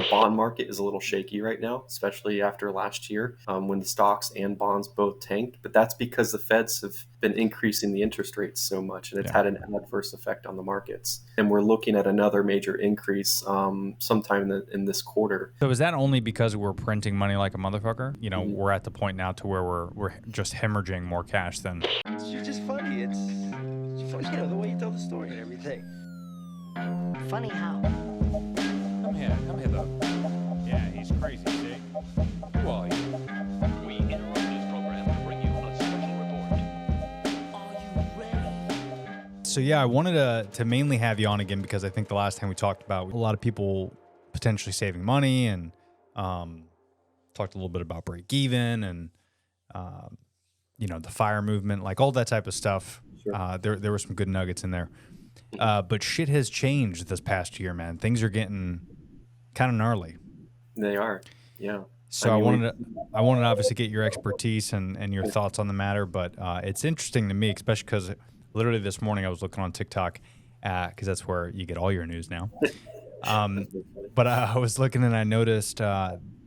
bond market is a little shaky right now, especially after last year when the stocks and bonds both tanked. But that's because the Feds have been increasing the interest rates so much, and it's Yeah. had an adverse effect on the markets. And we're looking at another major increase sometime in this quarter. So is that only because we're printing money like a motherfucker? Mhm. We're at the point now to where we're just hemorrhaging more cash than. You're just funny. It's funny, the way you tell the story and everything. Funny how? Come here, though. Yeah, he's crazy, see? Who are you? We interrupt this program to bring you a special report. Are you ready? So yeah, I wanted to mainly have you on again because I think the last time we talked about a lot of people potentially saving money and talked a little bit about break even and the FIRE movement, like all that type of stuff. Sure. There were some good nuggets in there. But shit has changed this past year, man. Things are getting kind of gnarly. They are, yeah. So I wanted to obviously get your expertise and your thoughts on the matter, but it's interesting to me, especially because literally this morning I was looking on TikTok because that's where you get all your news now. But I was looking and I noticed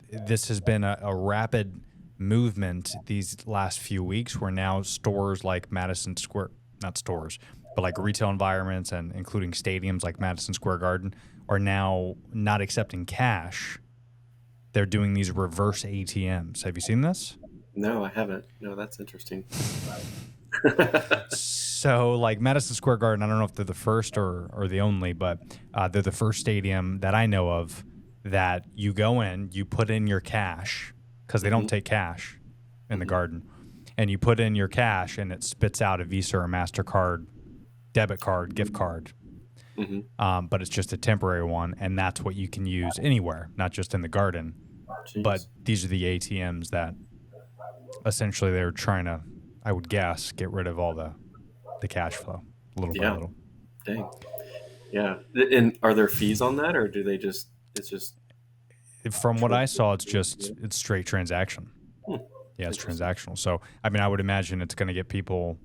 this has been a rapid movement these last few weeks where now stores like Madison Square, not stores, but like retail environments and including stadiums like Madison Square Garden are now not accepting cash. They're doing these reverse ATMs. Have you seen this? No, I haven't. No, that's interesting. So like Madison Square Garden, I don't know if they're the first or the only, but they're the first stadium that I know of that you go in, you put in your cash because they don't take cash in the Garden, and you put in your cash and it spits out a Visa or MasterCard, debit card, gift card. But it's just a temporary one, and that's what you can use anywhere, not just in the Garden. Jeez. But these are the ATMs that essentially they're trying to, I would guess, get rid of all the cash flow little by little. Dang. Yeah. And are there fees on that, or do they just? It's just. From what I saw, it's straight transaction. Yeah, it's transactional. So I mean, I would imagine it's going to get people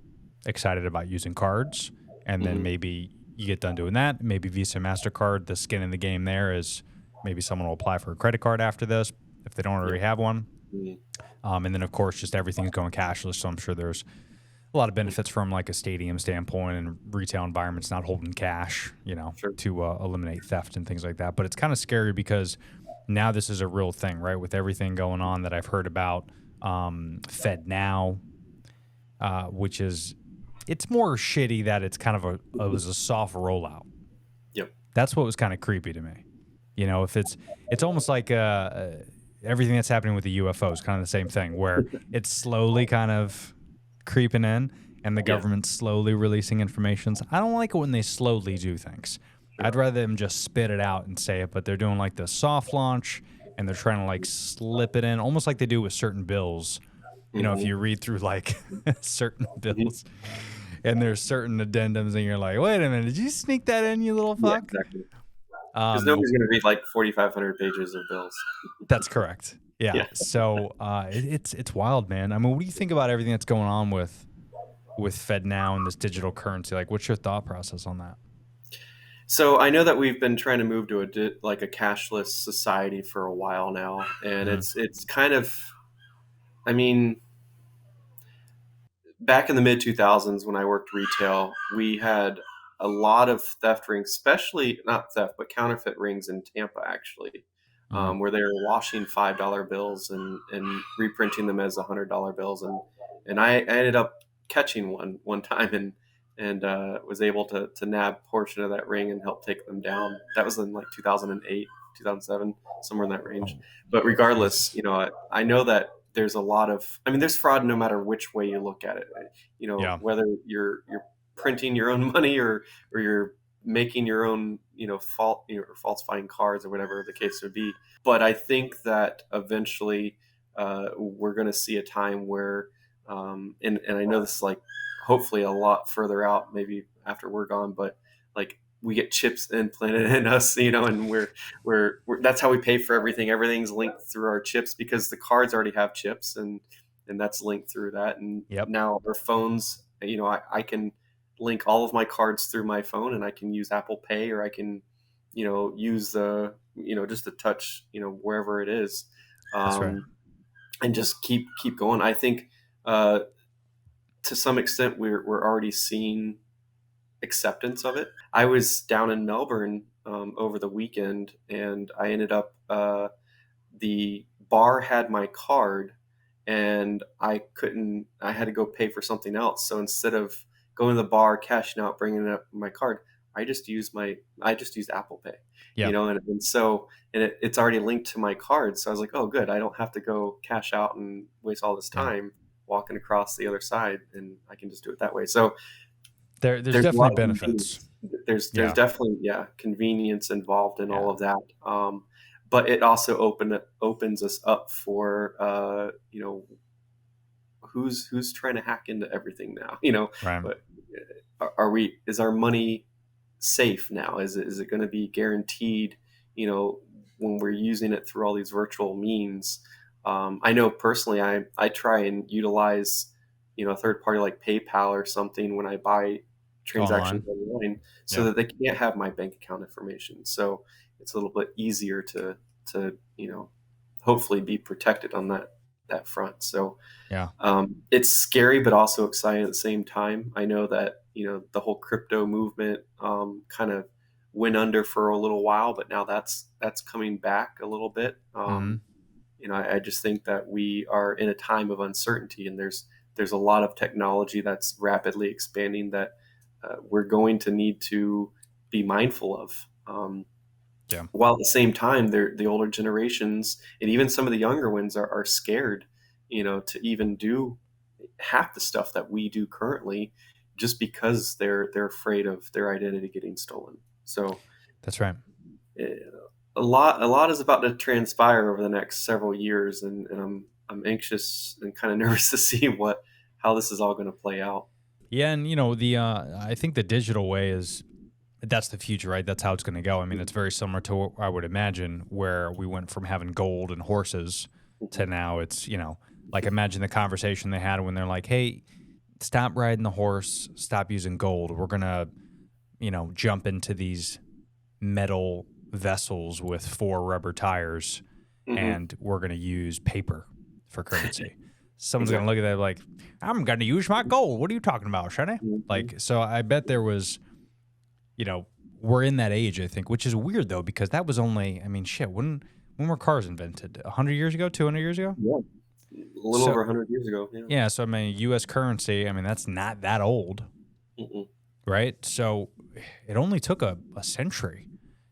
excited about using cards, and then maybe you get done doing that. Maybe Visa, MasterCard. The skin in the game there is maybe someone will apply for a credit card after this if they don't already have one. And then of course, just everything's going cashless. So I'm sure there's a lot of benefits from like a stadium standpoint and retail environments not holding cash, to eliminate theft and things like that. But it's kind of scary because now this is a real thing, right? With everything going on that I've heard about, Fed Now, which is, it's more shitty that it's kind of it was a soft rollout. Yep. That's what was kind of creepy to me. If it's almost like everything that's happening with the UFOs, kind of the same thing, where it's slowly kind of creeping in and the government's slowly releasing information. I don't like it when they slowly do things. I'd rather them just spit it out and say it, but they're doing like the soft launch and they're trying to like slip it in, almost like they do with certain bills. If you read through like certain bills and there's certain addendums and you're like, wait a minute, did you sneak that in, you little fuck? Yeah, exactly. Because nobody's going to read like 4,500 pages of bills. That's correct. Yeah. So it's wild, man. I mean, what do you think about everything that's going on with Fed Now and this digital currency? Like, what's your thought process on that? So I know that we've been trying to move to a cashless society for a while now, and it's kind of, I mean, back in the mid 2000s when I worked retail, we had a lot of theft rings, especially not theft, but counterfeit rings in Tampa, actually, where they were washing $5 bills and reprinting them as $100 bills, and I ended up catching one time and was able to nab a portion of that ring and help take them down. That was in like 2008, 2007, somewhere in that range. But regardless, I know that there's a lot of, there's fraud no matter which way you look at it. Whether you're printing your own money or you're making your own, falsifying cards or whatever the case would be. But I think that eventually we're going to see a time where, and I know this is like hopefully a lot further out, maybe after we're gone, but like we get chips implanted in us, and we're that's how we pay for everything. Everything's linked through our chips because the cards already have chips and that's linked through that. And now our phones, I can link all of my cards through my phone and I can use Apple Pay or I can, use the, just to touch, wherever it is, That's right. and just keep going. I think uh, to some extent we're already seeing acceptance of it. I was down in Melbourne over the weekend, and I ended up the bar had my card, and I had to go pay for something else. So instead of going to the bar, cashing out, bringing up my card, I just used Apple Pay, Yeah. and so, and it's already linked to my card. So I was like, oh, good. I don't have to go cash out and waste all this Yeah. time walking across the other side, and I can just do it that way. So There's there's a definitely lot of benefits. convenience. There's Yeah. definitely, convenience involved in all Yeah. of that. But it also opens us up for who's trying to hack into everything now. Right. But is our money safe now? Is it going to be guaranteed? When we're using it through all these virtual means. I know personally, I try and utilize a third party like PayPal or something when I buy transactions Online. online, so Yeah. that they can't have my bank account information. So it's a little bit easier to hopefully be protected on that front. So Yeah. it's scary, but also exciting at the same time. I know that the whole crypto movement kind of went under for a little while, but now that's coming back a little bit. Hmm. I just think that we are in a time of uncertainty, and there's a lot of technology that's rapidly expanding that we're going to need to be mindful of. Yeah. While at the same time, the older generations and even some of the younger ones are scared, to even do half the stuff that we do currently, just because they're afraid of their identity getting stolen. So That's right. eh, a lot is about to transpire over the next several years, and I'm anxious and kind of nervous to see how this is all going to play out. Yeah, and the I think the digital way that's the future, right? That's how it's going to go. I mean, it's very similar to what I would imagine, where we went from having gold and horses to now it's, like imagine the conversation they had when they're like, "Hey, stop riding the horse, stop using gold. We're going to, jump into these metal vessels with 4 rubber tires, Hmm. and we're going to use paper for currency." Someone's going to Exactly. look at that like, "I'm going to use my gold. What are you talking about, Shane?" Mhm. Like, so I bet there was, we're in that age, I think, which is weird though, because that was only, I mean, shit, when were cars invented? 100 years ago, 200 years ago? Yeah, a little So, over 100 years ago. Yeah. yeah, so I mean, US currency, I mean, that's not that old, Mm-mm. right? So it only took a century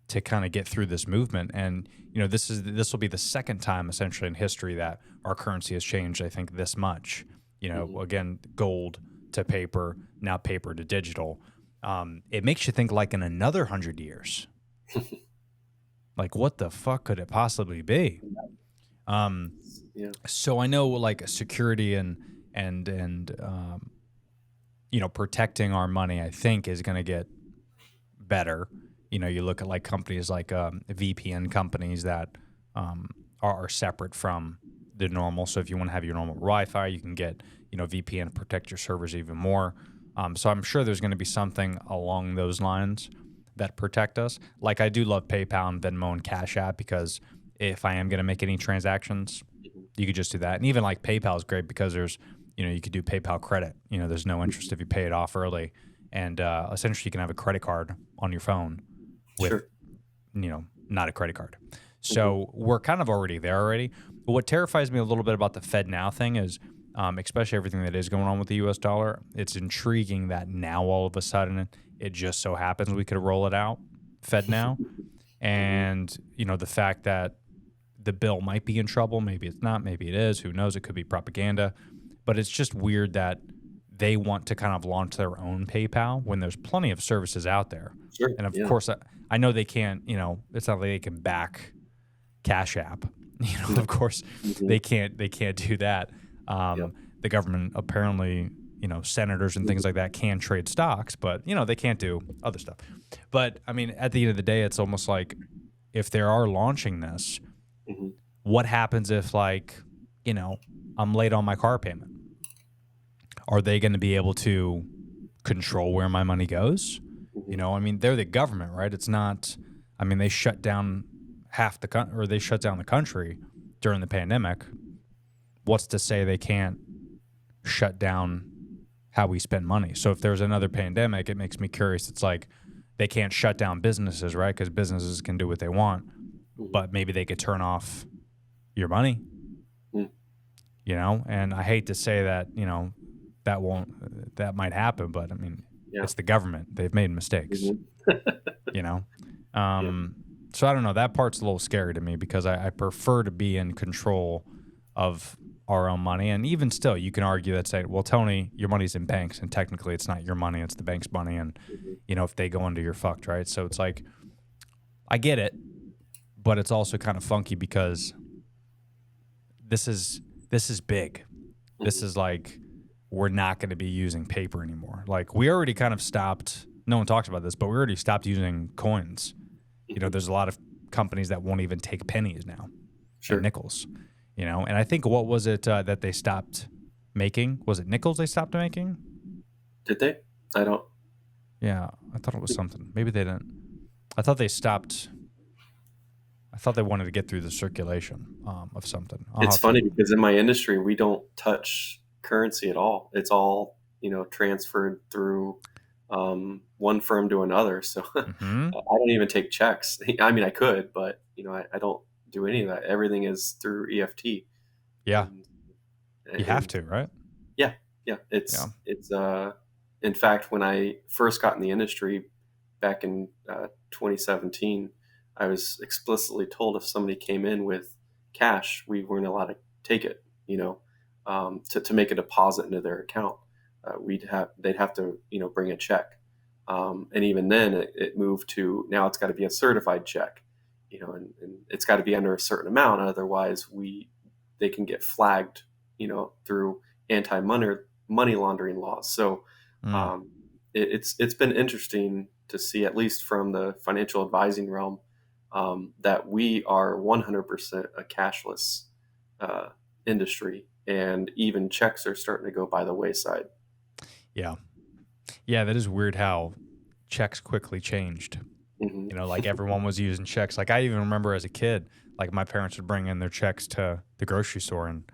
to kind of get through this movement. And, this will be the second time essentially in history that our currency has changed, I think, this much. Mhm. Again, gold to paper, now paper to digital. It makes you think like in another 100 years, like what the fuck could it possibly be? Um, Yeah. so I know like security and protecting our money, I think is going to get better. You look at like companies like VPN companies that are separate from the normal. So if you want to have your normal Wi-Fi, you can get VPN to protect your servers even more. So I'm sure there's going to be something along those lines that protect us. Like I do love PayPal and Venmo and Cash App, because if I am going to make any transactions, you could just do that. And even like PayPal is great because there's, you could do PayPal credit. There's no interest if you pay it off early. And essentially you can have a credit card on your phone with, Sure. not a credit card. Mhm. So we're kind of already there already. But what terrifies me a little bit about the Fed now thing is, especially everything that is going on with the US dollar, it's intriguing that now all of a sudden it just so happens we could roll it out, Fed now. Mhm. And, the fact that the bill might be in trouble, maybe it's not, maybe it is, who knows, it could be propaganda. But it's just weird that they want to kind of launch their own PayPal when there's plenty of services out there. Sure. And of Yeah. course, I know they can't, it's not like they can back Cash App. No. Of course, Mhm. they can't do that. Yep. The government apparently, senators and things like that can trade stocks, but they can't do other stuff. But I mean, at the end of the day, it's almost like if they are launching this, Mhm. what happens if like, I'm late on my car payment? Are they going to be able to control where my money goes? Mhm. I mean, they're the government, right? It's not I mean, they shut down they shut down the country during the pandemic. What's to say they can't shut down how we spend money? So if there's another pandemic, it makes me curious. It's like they can't shut down businesses, right? Because businesses can do what they want, but maybe they could turn off your money, you know? And I hate to say that, you know, that might happen, but I mean, it's the government. They've made mistakes, you know? So I don't know. That part's a little scary to me because I prefer to be in control of our own money. And even still, you can argue that, say, well, Tony, your money's in banks, and technically it's not your money, it's the bank's money. And, you know, if they go under, you're fucked, right? So it's like, I get it, but it's also kind of funky because this is big. This is like, we're not going to be using paper anymore. Like, we already kind of stopped, no one talks about this, but we already stopped using coins. You know, there's a lot of companies that won't even take pennies now, or nickels, you know? And I think, what was it that they stopped making? Was it nickels they stopped making? Did they? I don't. Yeah, I thought it was something. Maybe they didn't. I thought they stopped. I thought they wanted to get through the circulation of something. It's funny because in my industry, we don't touch currency at all. It's all, you know, transferred through one firm to another. So I don't even take checks. I mean, I could, but, you know, I don't do any of that. Everything is through EFT. Yeah. You have to, right? Yeah. It's in fact, when I first got in the industry back in 2017, I was explicitly told if somebody came in with cash, we weren't allowed to take it, you know, to make a deposit into their account. They'd have to, you know, bring a check. And even then it moved to, now it's got to be a certified check, you know, and it's got to be under a certain amount. Otherwise they can get flagged, you know, through money laundering laws. So, it's been interesting to see, at least from the financial advising realm, that we are 100% a cashless industry, and even checks are starting to go by the wayside. Yeah, that is weird how checks quickly changed. You know, like everyone was using checks. Like I even remember as a kid, like my parents would bring in their checks to the grocery store and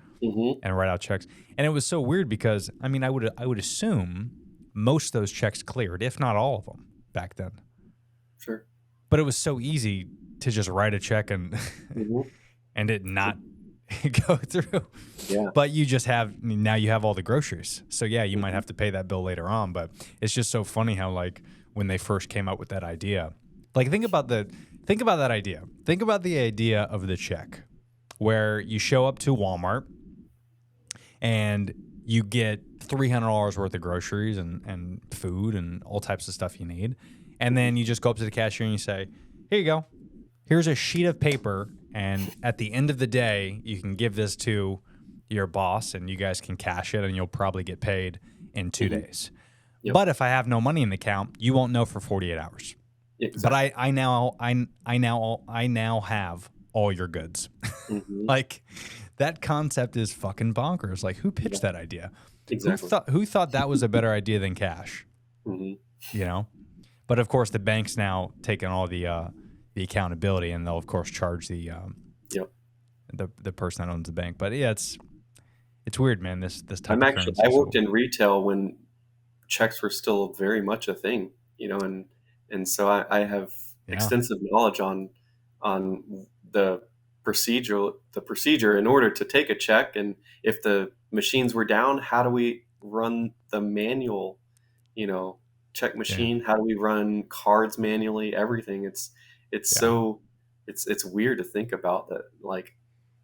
write out checks. And it was so weird because, I mean, I would assume most of those checks cleared, if not all of them, back then. Sure. But it was so easy to just write a check and and it not go through. Yeah. But you just have, now you have all the groceries. So yeah, you might have to pay that bill later on. But it's just so funny how, like, when they first came up with that idea, like think about that idea. Think about the idea of the check where you show up to Walmart and you get $300 worth of groceries and food and all types of stuff you need. And then you just go up to the cashier and you say, here you go. Here's a sheet of paper. And at the end of the day, you can give this to your boss and you guys can cash it and you'll probably get paid in 2 days. Yep. But if I have no money in the account, you won't know for 48 hours. Exactly. But I now have all your goods. Like, that concept is fucking bonkers. Like, who pitched that idea? Exactly. Who thought that was a better idea than cash? You know? But of course, the bank's now taking all the accountability, and they'll of course charge the person that owns the bank. But yeah, it's weird, man. This type of currency. I worked in retail when checks were still very much a thing, you know, and so I have extensive knowledge on the procedure in order to take a check, and if the machines were down, how do we run the manual, you know, check machine? How do we run cards manually? Everything. It's weird to think about that. Like,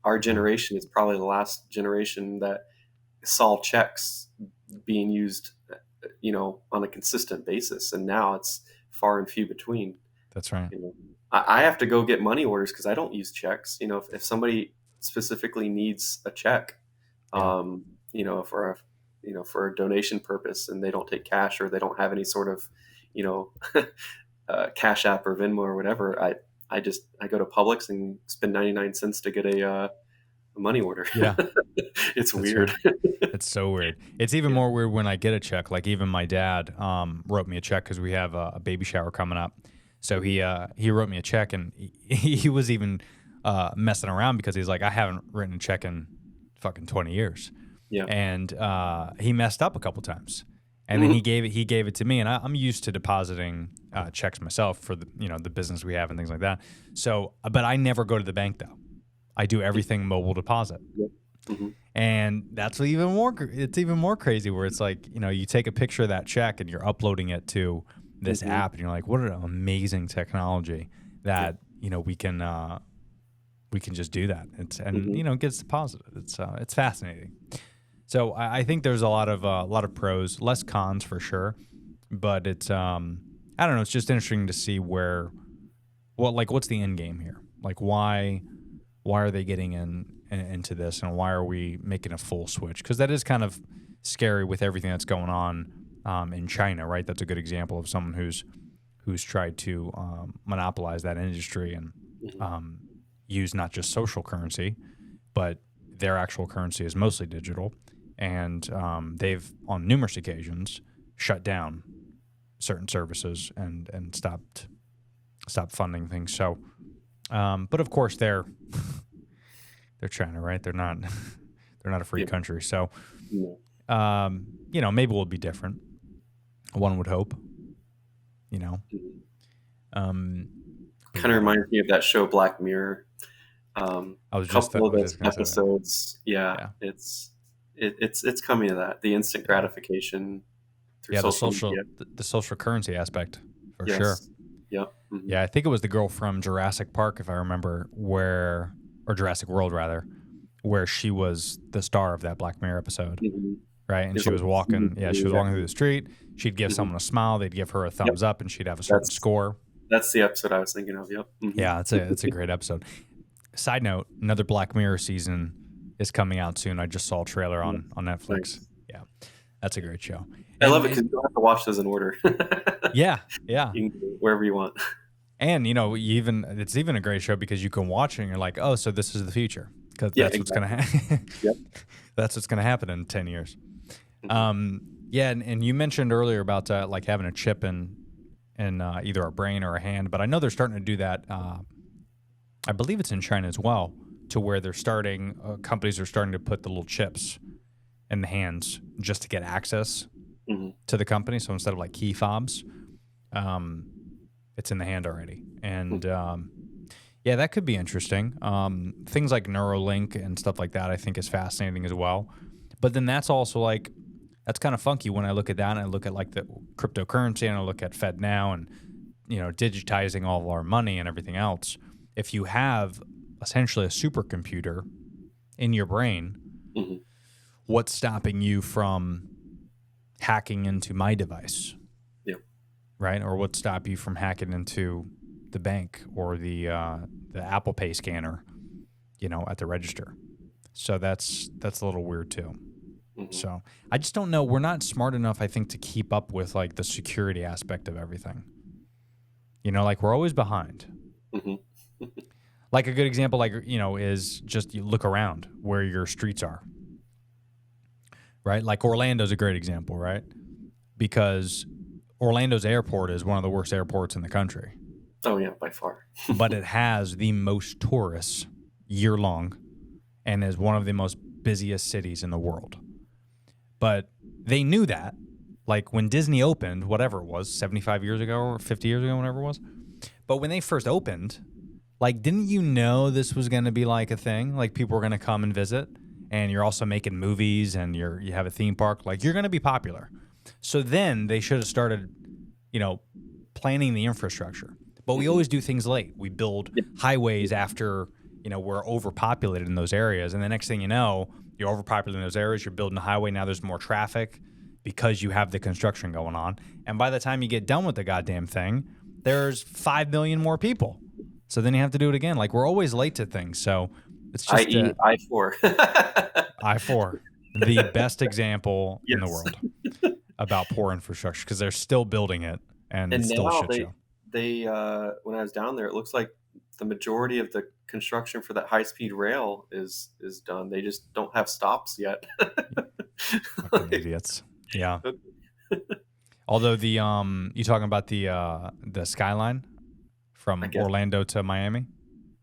our generation is probably the last generation that saw checks being used, you know, on a consistent basis, and now it's far and few between. That's right. You know, I have to go get money orders because I don't use checks. You know, if somebody specifically needs a check, you know, for a donation purpose, and they don't take cash, or they don't have any sort of, you know, Cash App or Venmo or whatever, I go to Publix and spend 99 cents to get a money order. Yeah. It's That's weird. Right. It's so weird. It's even more weird when I get a check. Like, even my dad wrote me a check because we have a baby shower coming up. So he wrote me a check, and he was even messing around because he's like, I haven't written a check in fucking 20 years. Yeah. And he messed up a couple times. And then he gave it to me, and I'm used to depositing checks myself for the business we have and things like that. So, but I never go to the bank though. I do everything mobile deposit. Yep. And that's even more. It's even more crazy where it's like, you take a picture of that check and you're uploading it to this app, and you're like, what an amazing technology that we can just do that. It gets deposited. It's fascinating. So I think there's a lot of pros, less cons for sure, but it's I don't know. It's just interesting to see what's the end game here? Like why are they getting into this, and why are we making a full switch? Because that is kind of scary with everything that's going on in China, right? That's a good example of someone who's tried to monopolize that industry and use not just social currency, but their actual currency is mostly digital. And they've, on numerous occasions, shut down certain services and stopped funding things. So, but of course they're China, right? They're not a free country. So, maybe we'll be different. One would hope. Kind of reminds me of that show Black Mirror. I was just couple of those gonna say that. episodes. Yeah. It's coming to that. The instant gratification through social media. the social currency aspect for Yes. sure. Yep. Yeah, I think it was the girl from Jurassic Park, if I remember, or Jurassic World rather, where she was the star of that Black Mirror episode, right? And she was walking, she was walking through the street. She'd give someone a smile, they'd give her a thumbs up, and she'd have a certain score. That's the episode I was thinking of. Yep. Yeah, it's a great episode. Side note: another Black Mirror season is coming out soon. I just saw a trailer on Netflix. Nice. Yeah, that's a great show. I love it because you don't have to watch those in order. Yeah. You can do it wherever you want. And it's even a great show because you can watch it and you're like, oh, so this is the future, because that's what's gonna happen. Yep. That's what's gonna happen in 10 years. And you mentioned earlier about like having a chip in either a brain or a hand, but I know they're starting to do that. I believe it's in China as well, to where they're companies are starting to put the little chips in the hands just to get access to the company. So instead of like key fobs, it's in the hand already. And that could be interesting. Things like Neuralink and stuff like that I think is fascinating as well. But then that's also like, that's kind of funky when I look at that and I look at like the cryptocurrency and I look at Fed now and, digitizing all of our money and everything else. If you have essentially a supercomputer in your brain, what's stopping you from hacking into my device? Yeah. Right? Or what's stopping you from hacking into the bank or the Apple Pay scanner, at the register? So that's a little weird too. So I just don't know. We're not smart enough, I think, to keep up with like the security aspect of everything. Like we're always behind. Like a good example, is just you look around where your streets are. Right? Like Orlando's a great example, right? Because Orlando's airport is one of the worst airports in the country. Oh yeah, by far. But it has the most tourists year long and is one of the most busiest cities in the world. But they knew that, like when Disney opened, whatever it was, 75 years ago or 50 years ago, whatever it was. But when they first opened, like, didn't you know this was going to be like a thing? Like people were going to come and visit, and you're also making movies and you have a theme park. Like you're going to be popular. So then they should have started, planning the infrastructure. But we always do things late. We build highways after, we're overpopulated in those areas. And the next thing you know, you're overpopulated in those areas. You're building a highway. Now there's more traffic because you have the construction going on. And by the time you get done with the goddamn thing, there's 5 million more people. So then you have to do it again. Like we're always late to things. So it's just I.e. I-4. I-4, the best example in the world about poor infrastructure, because they're still building it and it's still a shit show. They when I was down there, it looks like the majority of the construction for that high-speed rail is done. They just don't have stops yet. Fucking idiots. Yeah. Although the you talking about the skyline I from guess. Orlando to Miami.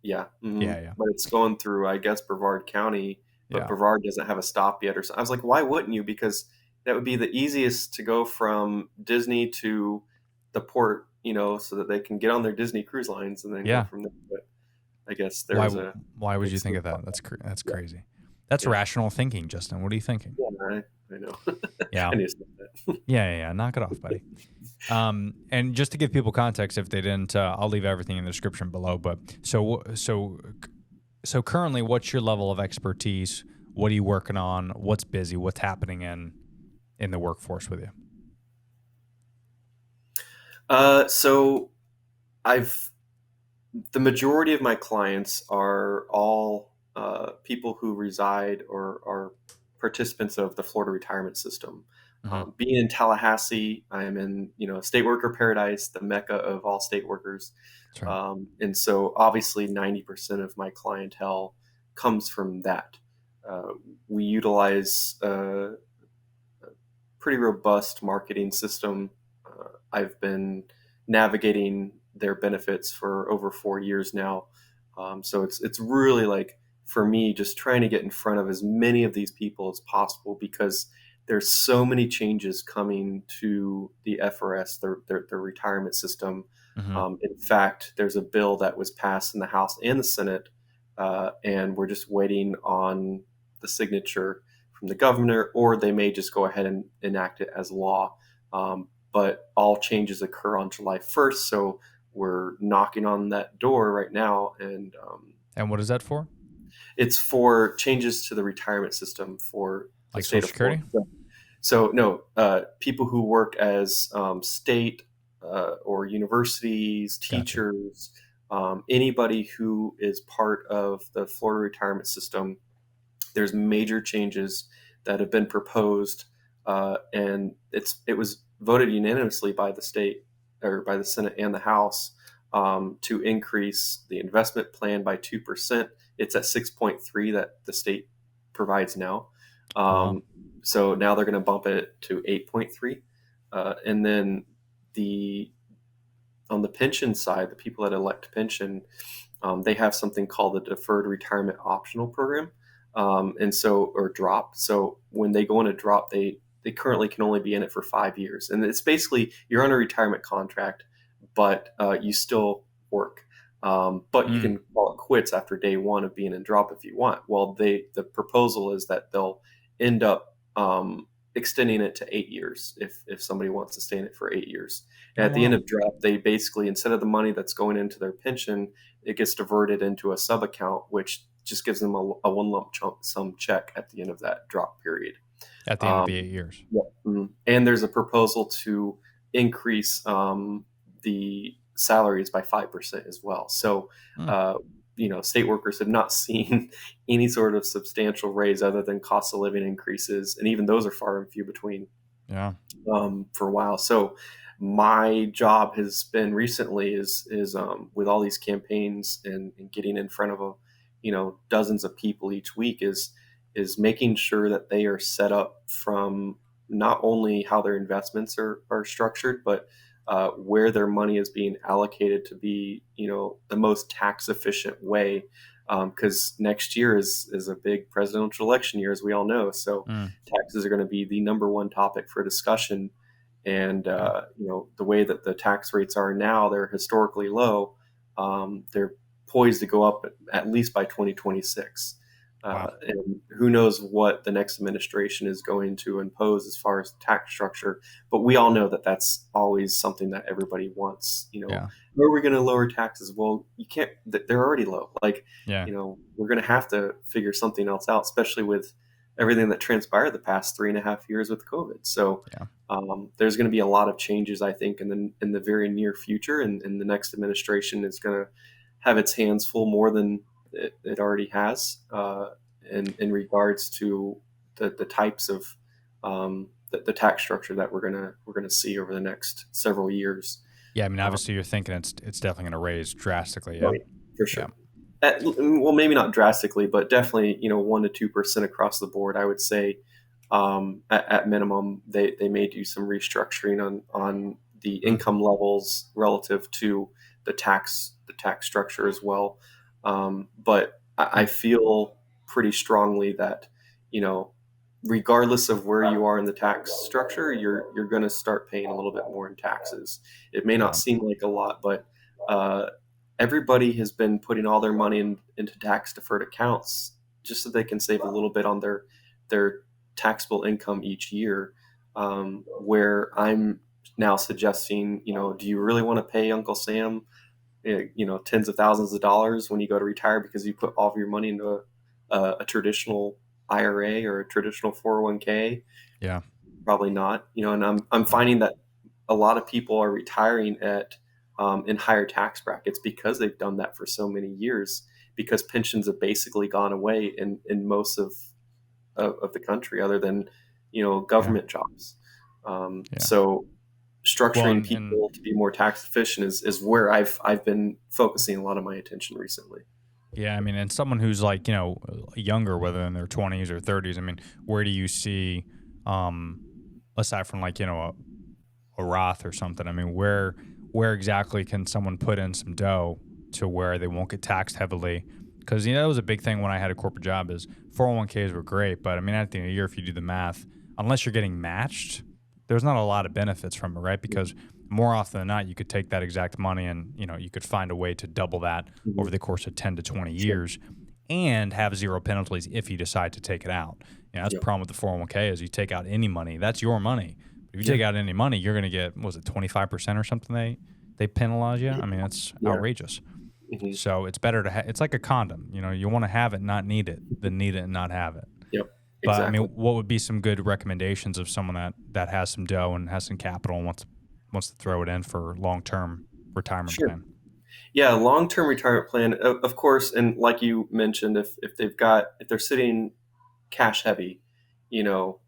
Yeah, Yeah. but it's going through, I guess, Brevard County, but Yeah. Brevard doesn't have a stop yet or so I was like, "Why wouldn't you?" Because that would be the easiest to go from Disney to the port, so that they can get on their Disney cruise lines and then go Yeah. from there, but I guess Why there's a why would big you think slew of that? That's Yeah, crazy. That's yeah, rational thinking, Justin. What are you thinking? yeah, I know. Yeah. I knew something like that. Yeah. Knock it off, buddy. And just to give people context, if they didn't, I'll leave everything in the description below. But so currently, what's your level of expertise? What are you working on? What's busy? What's happening in the workforce with you? So I've the majority of my clients are all people who reside or are participants of the Florida retirement system. Mm-hmm. Being in Tallahassee, I am in state worker paradise, the mecca of all state workers, That's right. and so obviously 90% of my clientele comes from that. Uh, we utilize pretty robust marketing system. I've been navigating their benefits for over 4 years now, so it's really like for me just trying to get in front of as many of these people as possible because there's so many changes coming to the FRS, their retirement system. Mm-hmm. In fact, there's a bill that was passed in the House and the Senate, and we're just waiting on the signature from the governor, or they may just go ahead and enact it as law. But all changes occur on July 1st, so we're knocking on that door right now, and And what is that for? it's for changes to the retirement system for the Like state Social of Security? Florida. So no, people who work as state or universities, Gotcha. teachers, anybody who is part of the Florida retirement system, there's major changes that have been proposed, and it was voted unanimously by the state or by the Senate and the House to increase the investment plan by 2%. It's at 6.3 that the state provides now. Wow. So now they're going to bump it to 8.3, and then the on the pension side, the people that elect pension, they have something called the Deferred Retirement Optional Program, and so or drop. So when they go on a drop, they currently can only be in it for 5 years, and it's basically you're on a retirement contract, but you still work. But you can call it quits after day one of being in drop if you want. Well, the proposal is that they'll end up extending it to 8 years if somebody wants to stay in it for 8 years. And Oh, at the end wow. of drop, they basically instead of the money that's going into their pension, it gets diverted into a sub account, which just gives them a one lump sum check at the end of that drop period. At the end of the Um, 8 years. yeah. And there's a proposal to increase the salaries by 5% as well. So, Mm. uh, state workers have not seen any sort of substantial raise other than cost of living increases, and even those are far and few between Yeah. for a while. So, my job has been recently is with all these campaigns and getting in front of dozens of people each week is making sure that they are set up from not only how their investments are structured, but where their money is being allocated to be, the most tax efficient way. Because next year is a big presidential election year, as we all know. So Mm. taxes are going to be the number one topic for discussion. And Yeah. the way that the tax rates are now, they're historically low. They're poised to go up at least by 2026. Wow. And who knows what the next administration is going to impose as far as tax structure. But we all know that that's always something that everybody wants. Yeah. Where are we going to lower taxes? Well, you can't, they're already low. Like, Yeah. we're going to have to figure something else out, especially with everything that transpired the past 3.5 years with COVID. So Yeah. there's going to be a lot of changes, I think, in the very near future. And the next administration is going to have its hands full more than it already has in regards to the types of the tax structure that we're gonna see over the next several years. Yeah. I mean, Um, obviously, you're thinking it's definitely going to raise drastically. Yeah. right, for Yeah. sure. Well, maybe not drastically, but definitely 1 to 2% across the board. I would say at minimum they may do some restructuring on the income levels relative to tax structure as well. But I feel pretty strongly that, you know, regardless of where you are in the tax structure, you're going to start paying a little bit more in taxes. It may not Yeah. seem like a lot, but uh, everybody has been putting all their money into tax deferred accounts just so they can save a little bit on their taxable income each year. Where I'm now suggesting, you know, do you really want to pay Uncle Sam, you know, tens of thousands of dollars when you go to retire because you put all of your money into a traditional IRA or a traditional 401k? Yeah. Probably not. You know, and I'm finding that a lot of people are retiring at in higher tax brackets because they've done that for so many years, because pensions have basically gone away in most of the country, other than, you know, Yeah. government jobs. Yeah. So Well, structuring and people to be more tax efficient is where I've been focusing a lot of my attention recently. yeah, I mean, and someone who's like, you know, younger, whether in their 20s or 30s, I mean, where do you see, um, aside from like, you know, a Roth or something, I mean, where exactly can someone put in some dough to where they won't get taxed heavily? Because, you know, that was a big thing when I had a corporate job is 401ks were great, but I mean, at the end of the year, if you do the math, unless you're getting matched, there's not a lot of benefits from it, right? Because more often than not, you could take that exact money and, you know, you could find a way to double that over Mhm. the course of 10 to 20 Sure. years and have zero penalties if you decide to take it out. You know, that's the Yep. problem with the 401k is you take out any money, that's your money. If you Yeah. take out any money, you're going to get, what was it, 25% or something they penalize you? I mean, it's Yeah. outrageous. Mhm. So it's better to it's like a condom. You know, you want to have it, not need it, than need it and not have it. Yep. But I mean, Exactly. what would be some good recommendations of someone that has some dough and has some capital and wants to throw it in for long-term retirement Sure. plan? Yeah, long-term retirement plan, of course, and like you mentioned, if they're sitting cash heavy, you know,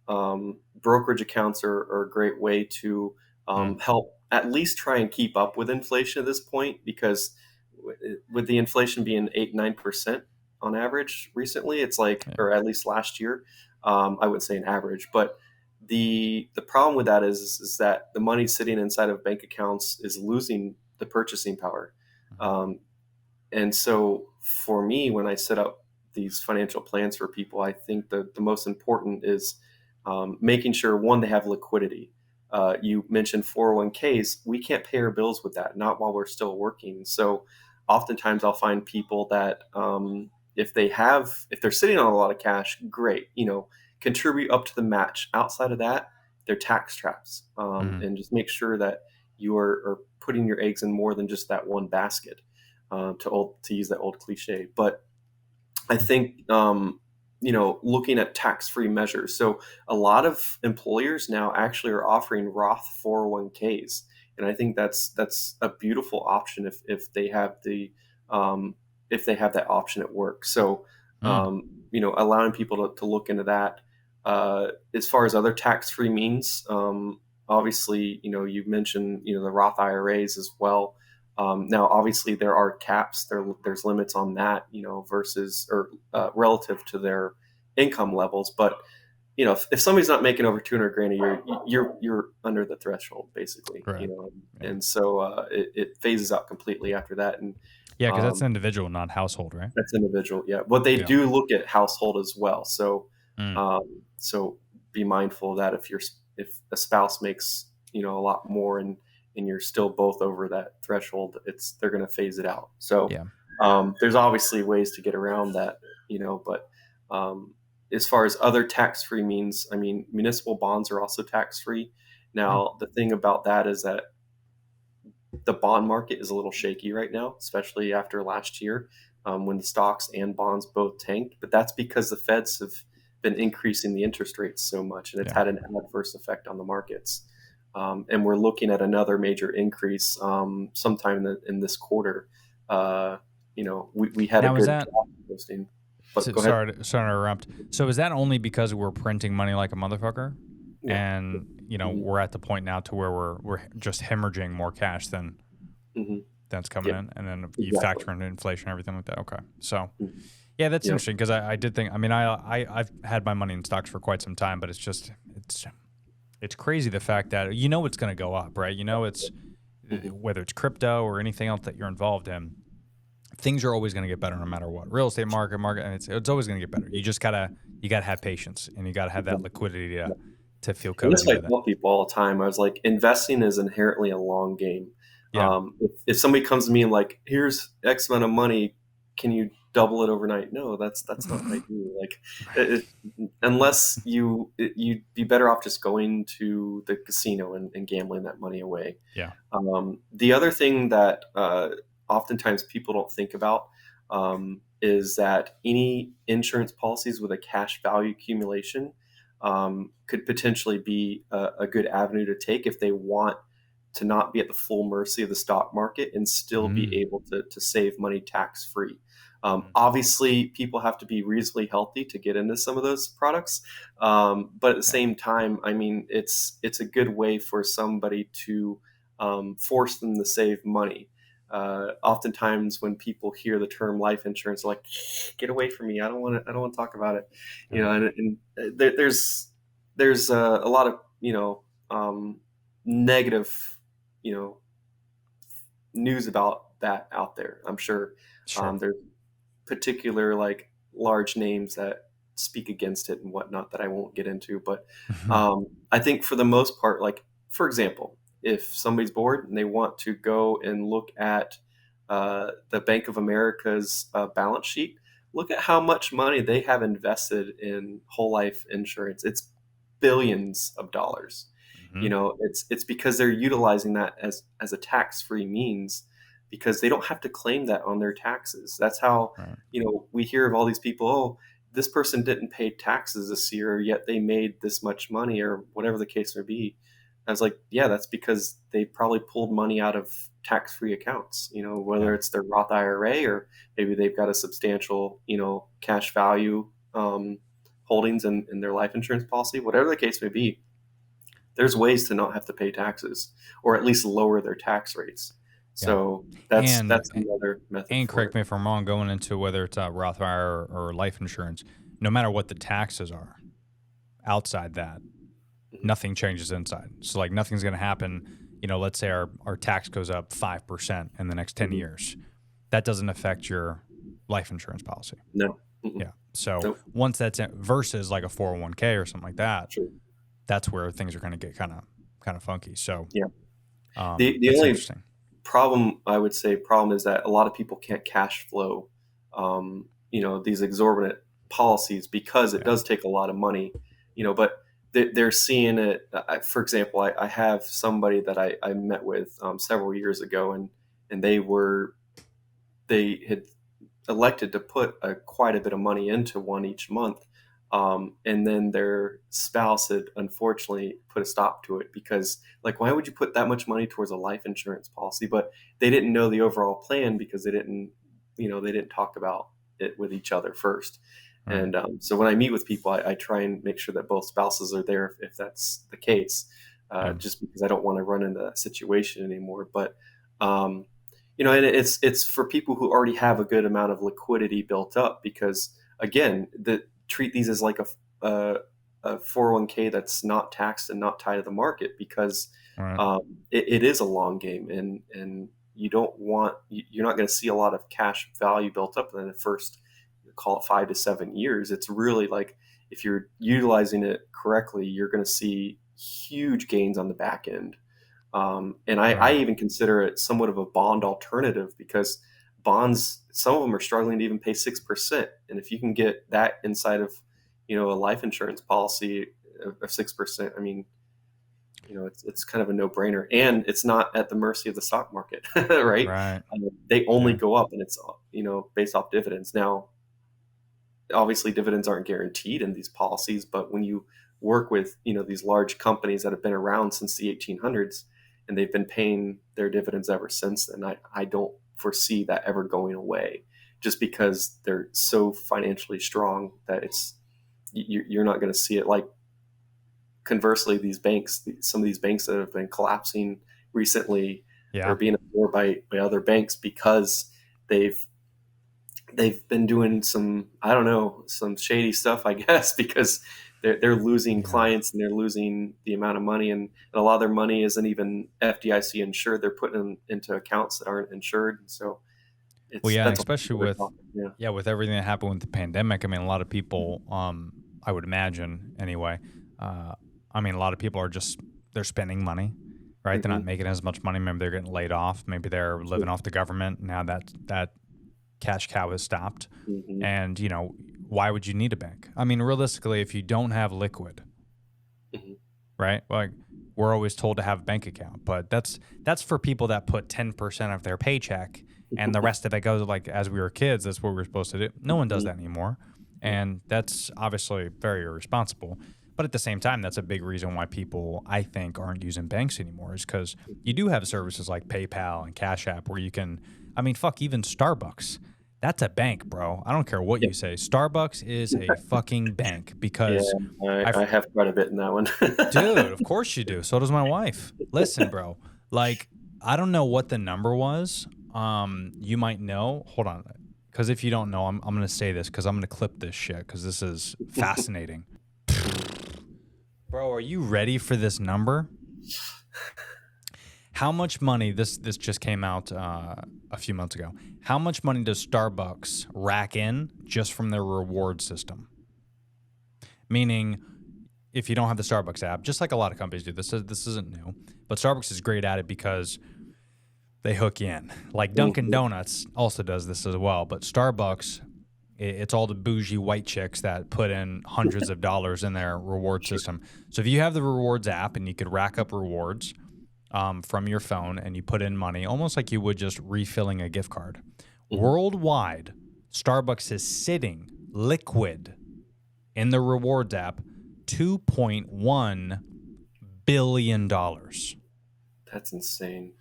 brokerage accounts are a great way to Mm, help at least try and keep up with inflation at this point, because with the inflation being 8-9% on average recently, it's like, yeah. or at least last year, I would say an average, but the problem with that is that the money sitting inside of bank accounts is losing the purchasing power. Mhm. Um, and so for me, when I set up these financial plans for people, I think the most important is making sure, one, they have liquidity. You mentioned 401ks. We can't pay our bills with that, not while we're still working. So oftentimes I'll find people that if they're sitting on a lot of cash, great, you know, contribute up to the match. Outside of that, they're tax traps. Mhm. And just make sure that you are putting your eggs in more than just that one basket, to use that old cliche. But I think, you know, looking at tax-free measures. So a lot of employers now actually are offering Roth 401ks, and I think that's a beautiful option um, if they have that option at work. So, Mm, you know, allowing people to look into that. As far as other tax-free means, obviously, you know, you've mentioned, you know, the Roth IRAs as well. Now, obviously, there are caps. There's limits on that, you know, versus or relative to their income levels. But you know, if somebody's not making over 200 grand a year, you're under the threshold, basically. right. You know, Yeah. and so it phases out completely after that. And Yeah, because that's um, individual, not household, right? that's individual, yeah. But they Yeah. do look at household as well. So, Mm, so be mindful of that if a spouse makes, you know, a lot more, and you're still both over that threshold, they're going to phase it out. So, yeah. there's obviously ways to get around that, you know. But as far as other tax-free means, I mean, municipal bonds are also tax-free. Mm, Now, the thing about that is that the bond market is a little shaky right now, especially after last year, when the stocks and bonds both tanked. But that's because the Feds have been increasing the interest rates so much, and it's yeah. had an adverse effect on the markets. And we're looking at another major increase sometime in this quarter. Uh, you know, we had a Now, is good that job posting, but go ahead. sorry to interrupt. So is that only because we're printing money like a motherfucker? Yeah. And, you know, Hmm. we're at the point now to where we're just hemorrhaging more cash Hmm. that's coming Yeah. in, and then you Exactly. factor in inflation and everything like that. Okay. So Mhm. yeah, that's Yeah. interesting because I did think, I mean, I've had my money in stocks for quite some time, but it's crazy the fact that you know it's going to go up, right? You know it's whether it's crypto or anything else that you're involved in, things are always going to get better no matter what. Real estate market, and it's always going to get better. You gotta have patience, and you gotta have that liquidity to feel And that's cozy what I with it. tell people all the time. I was like, investing is inherently a long game. Yeah. If somebody comes to me and like, here's X amount of money, can you double it overnight? No, that's not what I do. Like, unless you'd be better off just going to the casino and gambling that money away. Yeah. The other thing that oftentimes people don't think about is that any insurance policies with a cash value accumulation could potentially be a good avenue to take if they want to not be at the full mercy of the stock market and still be able to save money tax free. Obviously, people have to be reasonably healthy to get into some of those products, but at the same time, I mean, it's a good way for somebody to force them to save money. Oftentimes, when people hear the term life insurance, they're like, "Get away from me! I don't want to. I don't want to talk about it." You know, and there's a lot of negative news about that out there. I'm sure Sure. there's particular like large names that speak against it and whatnot that I won't get into. But I think for the most part, like for example, if somebody's bored and they want to go and look at the Bank of America's balance sheet, look at how much money they have invested in whole life insurance. It's billions of dollars. You know, it's because they're utilizing that as a tax-free means because they don't have to claim that on their taxes. That's how, Right. we hear of all these people, oh, this person didn't pay taxes this year, yet they made this much money or whatever the case may be. I was like, yeah, that's because they probably pulled money out of tax-free accounts, whether Yeah. it's their Roth IRA or maybe they've got a substantial, cash value holdings in their life insurance policy, whatever the case may be. There's ways to not have to pay taxes or at least lower their tax rates. Yeah. So that's And another method and for correct it. me if I'm wrong, going into whether it's a Roth IRA or life insurance, no matter what the taxes are, outside that, nothing changes inside. So like nothing's going to happen. Let's say our tax goes up 5% in the next 10 Mhm. years. That doesn't affect your life insurance policy. No. Mm-mm. Yeah. So Nope. once that's versus like a 401k or something like that, True. that's where things are going to get kind of funky. So Yeah. The that's only interesting. problem I would say is that a lot of people can't cash flow, these exorbitant policies because it Yeah. does take a lot of money, but they're seeing it. For example, I have somebody that I met with several years ago, and they had elected to put quite a bit of money into one each month. And then their spouse had unfortunately put a stop to it because, like, why would you put that much money towards a life insurance policy? But they didn't know the overall plan because they didn't talk about it with each other first. Right. And so when I meet with people, I try and make sure that both spouses are there if that's the case, Yeah. just because I don't want to run into that situation anymore. But and it's for people who already have a good amount of liquidity built up because again, treat these as like a 401k that's not taxed and not tied to the market because All right. it is a long game and you're not going to see a lot of cash value built up in the first, call it 5 to 7 years. It's really like if you're utilizing it correctly, you're going to see huge gains on the back end. And I Right. even consider it somewhat of a bond alternative because bonds, some of them are struggling to even pay 6%. And if you can get that inside of, a life insurance policy of 6%, I mean, it's kind of a no brainer and it's not at the mercy of the stock market, right? Right. They only Yeah. go up and it's, based off dividends. Now, obviously dividends aren't guaranteed in these policies, but when you work with, these large companies that have been around since the 1800s, and they've been paying their dividends ever since then. I don't foresee that ever going away just because they're so financially strong that you're not going to see it. Like conversely, these banks, some of these banks that have been collapsing recently Yeah. are being absorbed by other banks because they've been doing some, I don't know, some shady stuff, I guess, because they're losing Yeah. clients and they're losing the amount of money, and a lot of their money isn't even FDIC insured. They're putting them into accounts that aren't insured. So Well, yeah, and that's a especially whole other with topic. Yeah. with everything that happened with the pandemic. I mean, a lot of people, I would imagine anyway. I mean, a lot of people are just they're spending money, right? They're not Mhm. making as much money. Maybe they're getting laid off. Maybe they're living off the government now that cash cow has stopped. Mhm. And why would you need a bank? I mean, realistically, if you don't have liquid, Mhm. right? Like we're always told to have a bank account, but that's for people that put 10% of their paycheck and the rest of it goes like as we were kids, that's what we were supposed to do. No one does that anymore. And that's obviously very irresponsible. But at the same time, that's a big reason why people, I think, aren't using banks anymore is because you do have services like PayPal and Cash App where you can, I mean, fuck, even Starbucks. That's a bank, bro. I don't care what Yeah. you say. Starbucks is a fucking bank Yeah, because I have quite a bit in that one. dude, of course you do. So does my wife. Listen, bro. Like, I don't know what the number was. You might know. Hold on. Because if you don't know, I'm going to say this because I'm going to clip this shit because this is fascinating. Bro, are you ready for this number? How much money, this just came out a few months ago. How much money does Starbucks rack in just from their reward system? Meaning, if you don't have the Starbucks app, just like a lot of companies do, this isn't new, but Starbucks is great at it because they hook you in. Like Dunkin' Donuts also does this as well, but Starbucks, it's all the bougie white chicks that put in hundreds of dollars in their reward system. So if you have the rewards app and you could rack up rewards from your phone and you put in money, almost like you would just refilling a gift card. Worldwide, Starbucks is sitting liquid in the rewards app $2.1 billion. That's insane.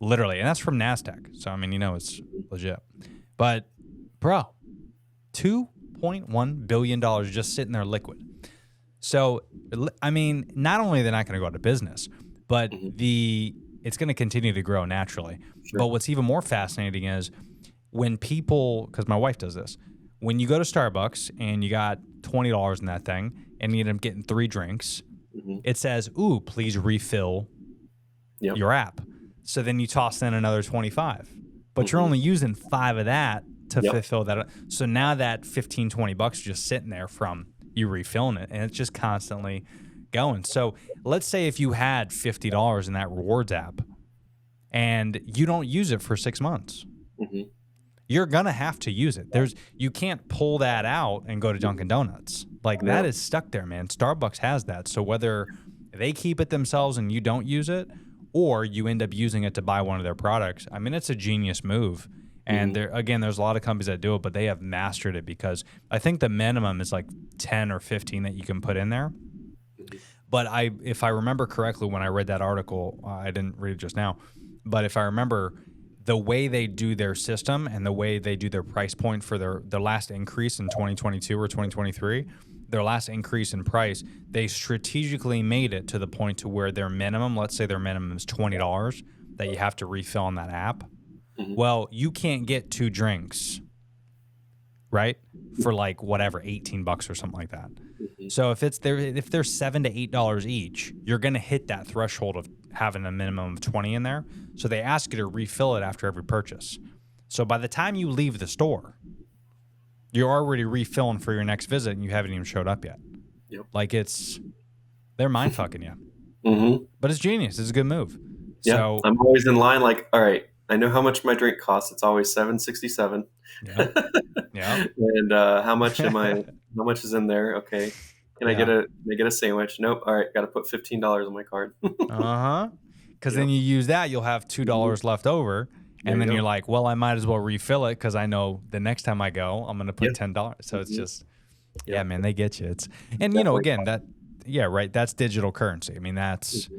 Literally. And that's from NASDAQ. So, I mean, it's legit. But, bro, $2.1 billion just sitting there liquid. So, I mean, not only are they not going to go out of business, but it's going to continue to grow naturally. Sure. But what's even more fascinating is when people, because my wife does this, when you go to Starbucks and you got $20 in that thing and you end up getting 3 drinks, it says, ooh, please refill your app. So then you toss in another 25, but you're only using 5 of that to fulfill that. So now that 15, 20 bucks is just sitting there from you refilling it, and it's just constantly going. So let's say if you had $50 in that rewards app and you don't use it for 6 months, you're gonna have to use it. You can't pull that out and go to Dunkin' Donuts. Like that is stuck there, man. Starbucks has that. So whether they keep it themselves and you don't use it, or you end up using it to buy one of their products, I mean, it's a genius move. And there's a lot of companies that do it, but they have mastered it because I think the minimum is like 10 or 15 that you can put in there. But if I remember correctly, when I read that article, I didn't read it just now, but if I remember, the way they do their system and the way they do their price point for their last increase in 2022 or 2023, their last increase in price, they strategically made it to the point to where their minimum, let's say their minimum is $20 that you have to refill on that app. Well, you can't get 2 drinks, right? For like whatever, 18 bucks or something like that. So if they're $7 to $8 each, you're going to hit that threshold of having a minimum of 20 in there. So they ask you to refill it after every purchase. So by the time you leave the store, you're already refilling for your next visit and you haven't even showed up yet. Like they're mind fucking you. But it's genius. It's a good move. Yeah, So I'm always in line like, all right, I know how much my drink costs. It's always $7.67. yeah. And how much is in there? Okay. Can I get a sandwich? Nope. All right, got to put $15 on my card. Because then you use that, you'll have $2 left over. And then you're like, well, I might as well refill it because I know the next time I go, I'm going to put $10. So it's just, man, they get you. And again, right. That's digital currency. I mean, that's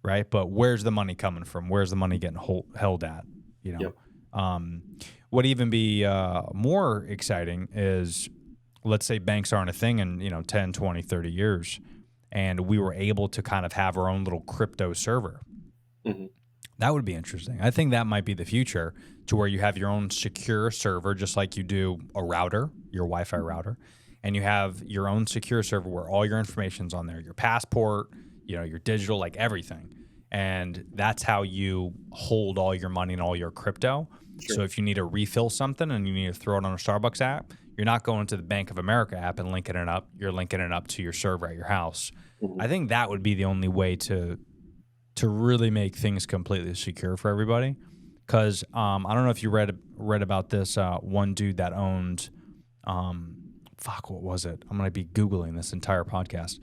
right. But where's the money coming from? Where's the money getting held at? What even be more exciting is, let's say banks aren't a thing in 10, 20, 30 years, and we were able to kind of have our own little crypto server. That would be interesting. I think that might be the future, to where you have your own secure server, just like you do a router, your Wi-Fi router, and you have your own secure server where all your information's on there, your passport, your digital, like everything. And that's how you hold all your money and all your crypto. Sure. So if you need to refill something and you need to throw it on a Starbucks app, you're not going to the Bank of America app and linking it up. You're linking it up to your server at your house. I think that would be the only way to really make things completely secure for everybody. Because I don't know if you read about this one dude that owned, what was it? I'm going to be Googling this entire podcast.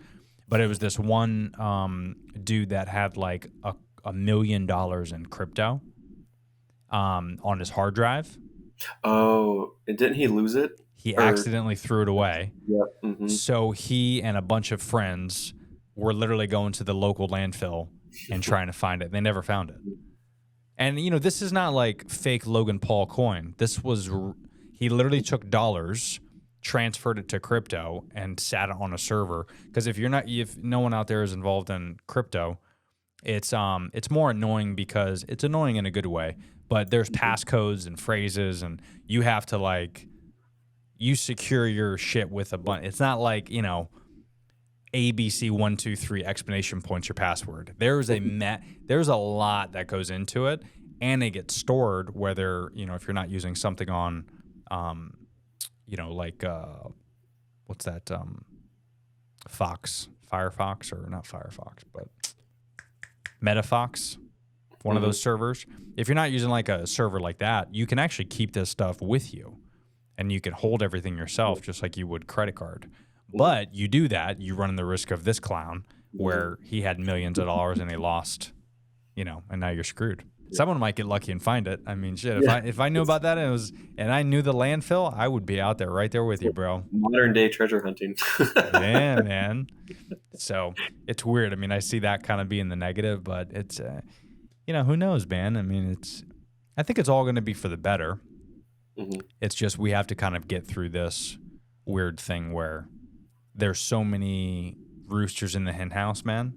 But it was this one dude that had like $1 million in crypto on his hard drive. Oh, and didn't he lose it? He accidentally threw it away. Yeah. Mm-hmm. So he and a bunch of friends were literally going to the local landfill and trying to find it. They never found it. And, this is not like fake Logan Paul coin. This was, he literally took dollars, transferred it to crypto, and sat it on a server. Because if no one out there is involved in crypto, it's more annoying because it's annoying in a good way. But there's passcodes and phrases, and you have to you secure your shit with a bunch. It's not like, ABC 1 2 3 explanation points your password. There's a lot that goes into it, and it gets stored. Whether if you're not using something on, what's that? Firefox or not Firefox, but MetaFox, one of those servers. If you're not using like a server like that, you can actually keep this stuff with you, and you can hold everything yourself, just like you would credit card. But you do that, you run the risk of this clown where he had millions of dollars and he lost, and now you're screwed. Someone might get lucky and find it. I mean, shit, if I knew about that and I knew the landfill, I would be out there right there with you, bro. Modern day treasure hunting. Yeah, man. So it's weird. I mean, I see that kind of being the negative, but it's, who knows, man? I mean, I think it's all going to be for the better. Mm-hmm. It's just we have to kind of get through this weird thing where there's so many roosters in the hen house, man.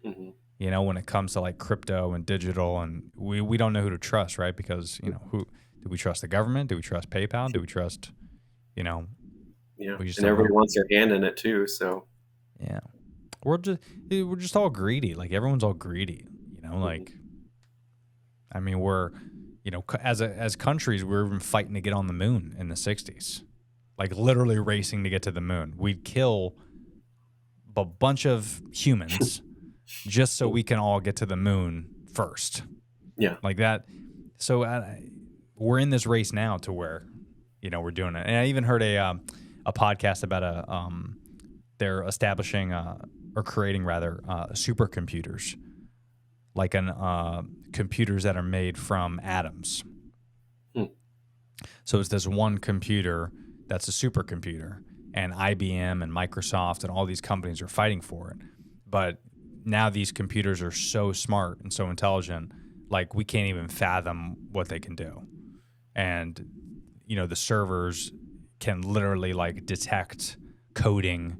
Mm-hmm. When it comes to like crypto and digital, and we don't know who to trust, right? Because, who do we trust? The government? Do we trust PayPal? Do we trust, Yeah, we just and everybody wants their hand in it too, so. Yeah. We're just all greedy. Like everyone's all greedy, like, I mean, we're, as countries, we're even fighting to get on the moon in the 60s. Like literally racing to get to the moon. We'd kill a bunch of humans just so we can all get to the moon first. Yeah. Like that. So we're in this race now to where, we're doing it. And I even heard a podcast about they're establishing or creating rather supercomputers, like computers that are made from atoms. So it's this one computer that's a supercomputer, and IBM and Microsoft and all these companies are fighting for it. But now these computers are so smart and so intelligent, like we can't even fathom what they can do. And, the servers can literally like detect coding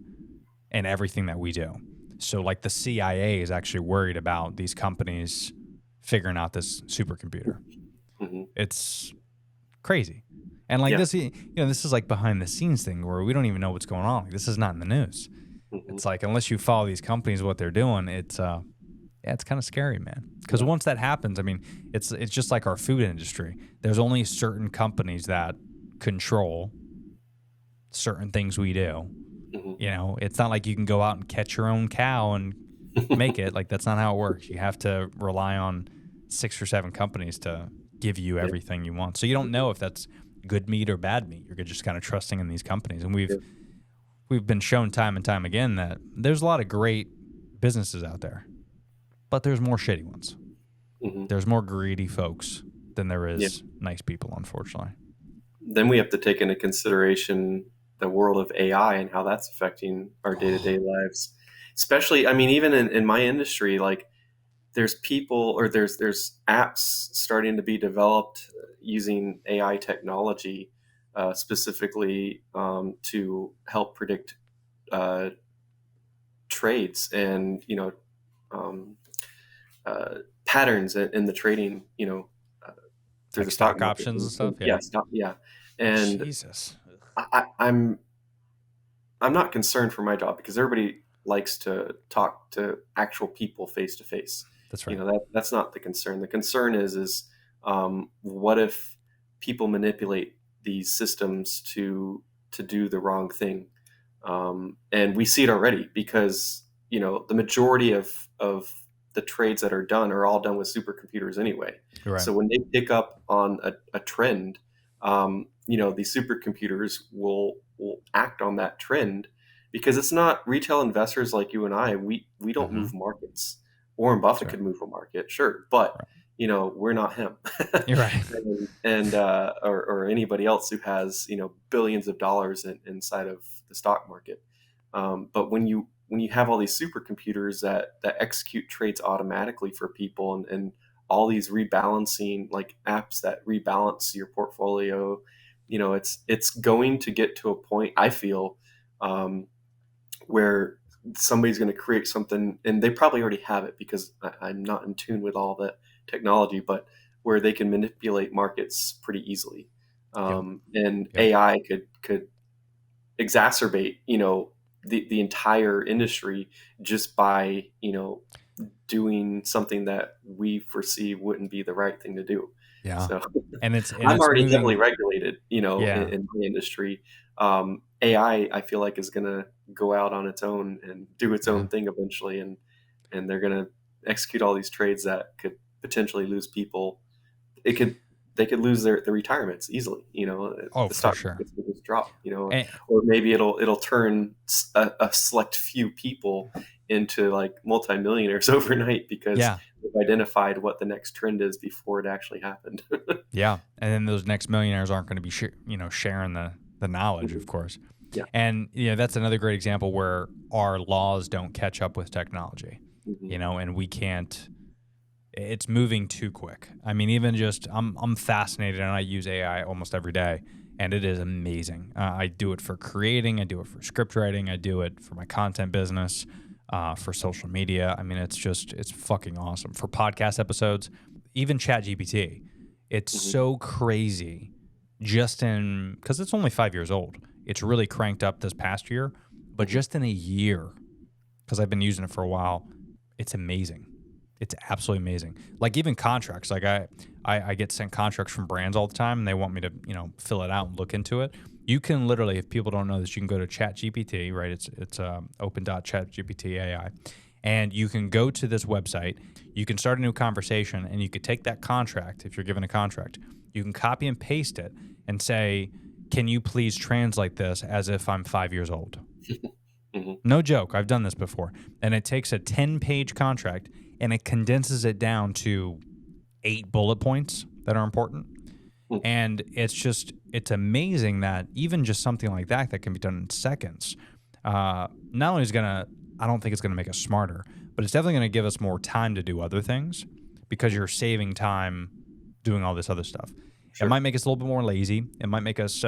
and everything that we do. So like the CIA is actually worried about these companies figuring out this supercomputer. Mm-hmm. It's crazy. And like this, this is like behind the scenes thing where we don't even know what's going on. Like, this is not in the news. Mm-hmm. It's like, unless you follow these companies, what they're doing, it's kind of scary, man. Because once that happens, I mean, it's just like our food industry. There's only certain companies that control certain things we do. Mm-hmm. It's not like you can go out and catch your own cow and make it. Like, that's not how it works. You have to rely on 6 or 7 companies to give you everything you want. So you don't know if that's good meat or bad meat. You're just kind of trusting in these companies. And we've been shown time and time again that there's a lot of great businesses out there, but there's more shitty ones. Mm-hmm. There's more greedy folks than there is nice people, unfortunately. Then we have to take into consideration the world of AI and how that's affecting our day-to-day lives. Especially, I mean, even in my industry, like there's people or there's apps starting to be developed using AI technology, specifically to help predict trades and patterns in the trading. Through Like the stock market. options and stuff. Yeah, and Jesus. I'm I'm not concerned for my job because everybody likes to talk to actual people face to face. That's right. That's not the concern. The concern is what if people manipulate these systems to do the wrong thing? And we see it already because the majority of the trades that are done are all done with supercomputers anyway. Right. So when they pick up on a trend, these supercomputers will act on that trend because it's not retail investors like you and I. We don't move markets. Warren Buffett could move a market, sure, but we're not him. You're right. or anybody else who has billions of dollars inside of the stock market. But when you have all these supercomputers that execute trades automatically for people and all these rebalancing like apps that rebalance your portfolio, it's going to get to a point, I feel, where somebody's going to create something, and they probably already have it because I'm not in tune with all the technology, but where they can manipulate markets pretty easily. And AI could exacerbate, the entire industry just by, doing something that we foresee wouldn't be the right thing to do. Yeah. So And I'm already moving, heavily regulated, Yeah. in my industry. AI, I feel like, is going to go out on its own and do its own thing eventually, and they're going to execute all these trades that could potentially lose people. They could lose their retirements easily. Oh, the for stock sure. markets will just drop. And- or maybe it'll turn a select few people into like multimillionaires overnight because they've identified what the next trend is before it actually happened. Yeah, and then those next millionaires aren't going to be sharing the knowledge, of course. Yeah. And that's another great example where our laws don't catch up with technology. And we can't. It's moving too quick. I mean, even just I'm fascinated, and I use AI almost every day, and it is amazing. I do it for creating, I do it for script writing, I do it for my content business, for social media. I mean, it's fucking awesome for podcast episodes, even ChatGPT. It's so crazy. Because it's only 5 years old. It's really cranked up this past year, but just in a year, because I've been using it for a while, it's amazing. It's absolutely amazing. Like even contracts, like I get sent contracts from brands all the time, and they want me to fill it out and look into it. You can literally, if people don't know this, you can go to ChatGPT, right? It's open.chatgpt AI, and you can go to this website. You can start a new conversation, and you could take that contract if you're given a contract. You can copy and paste it and say, "Can you please translate this as if I'm 5 years old?" No joke. I've done this before. And it takes a 10-page contract and it condenses it down to 8 bullet points that are important. And it's amazing that even just something like that can be done in seconds, not only I don't think it's going to make us smarter, but it's definitely going to give us more time to do other things because you're saving time doing all this other stuff. Sure. It might make us a little bit more lazy. It might make us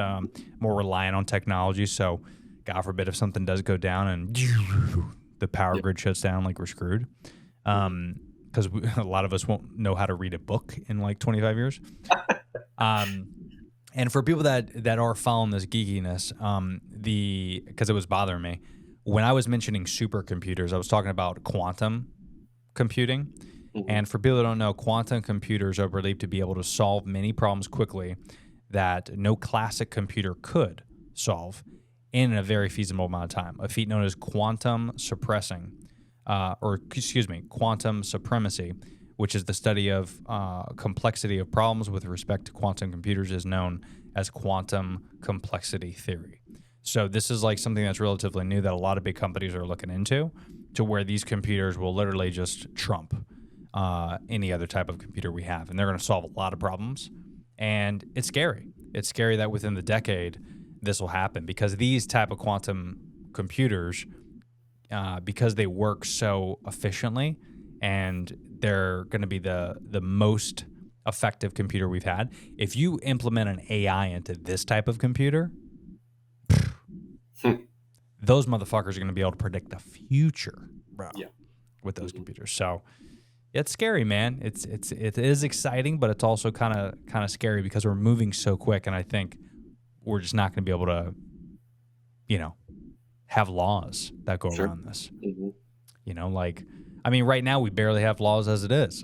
more reliant on technology. So God forbid if something does go down and the power grid shuts down, like we're screwed. Because a lot of us won't know how to read a book in like 25 years. And for people that are following this geekiness, because it was bothering me, when I was mentioning supercomputers, I was talking about quantum computing. And for people that don't know, quantum computers are believed to be able to solve many problems quickly that no classic computer could solve in a very feasible amount of time. A feat known as quantum supremacy, which is the study of complexity of problems with respect to quantum computers, is known as quantum complexity theory. So this is like something that's relatively new that a lot of big companies are looking into, to where these computers will literally just trump any other type of computer we have. And they're going to solve a lot of problems. And it's scary. It's scary that within the decade, this will happen, because these type of quantum computers, because they work so efficiently and they're going to be the most effective computer we've had. If you implement an AI into this type of computer, those motherfuckers are going to be able to predict the future, bro, with those computers. So it's scary, man. It is exciting, but it's also kind of scary because we're moving so quick, and I think we're just not going to be able to, have laws that go Sure. around this. Mhm. You know, like, I mean, right now we barely have laws as it is.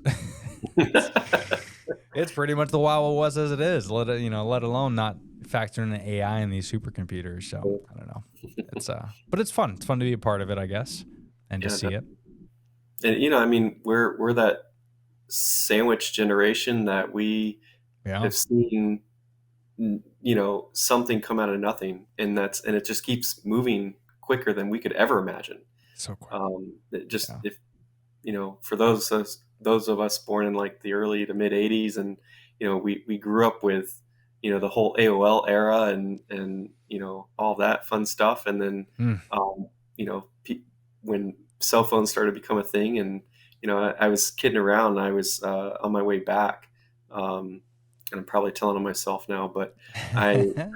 It's pretty much the Wild West as it is. Let alone not factoring in AI and these supercomputers. So I don't know. It's but it's fun. It's fun to be a part of it, I guess, and to Yeah, see it. and I mean, we're that sandwich generation that we Yeah. have seen, something come out of nothing, and it just keeps moving quicker than we could ever imagine. So quick. It just Yeah. if for those of us born in like the early to mid '80s, and we grew up with the whole AOL era and all that fun stuff, and then Mm. you know when cell phones started to become a thing, and I was kidding around. I was on my way back, and I'm probably telling on myself now, but I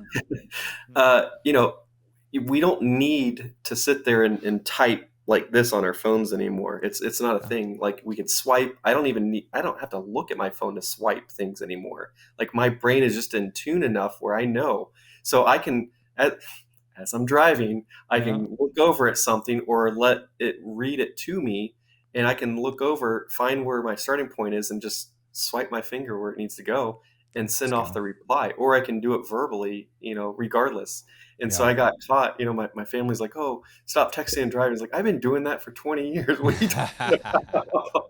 we don't need to sit there and type like this on our phones anymore. It's not a Yeah. thing. Like, we can swipe. I don't have to look at my phone to swipe things anymore. Like, my brain is just in tune enough where I know. So I can, as I'm driving, I Yeah. can look over at something or let it read it to me, and I can look over, find where my starting point is, and just swipe my finger where it needs to go and Let's send off go. the reply. Or I can do it verbally, regardless. And so Yeah. I got caught. My family's like, "Oh, stop texting and driving." It's like, I've been doing that for 20 years. What are you talking about?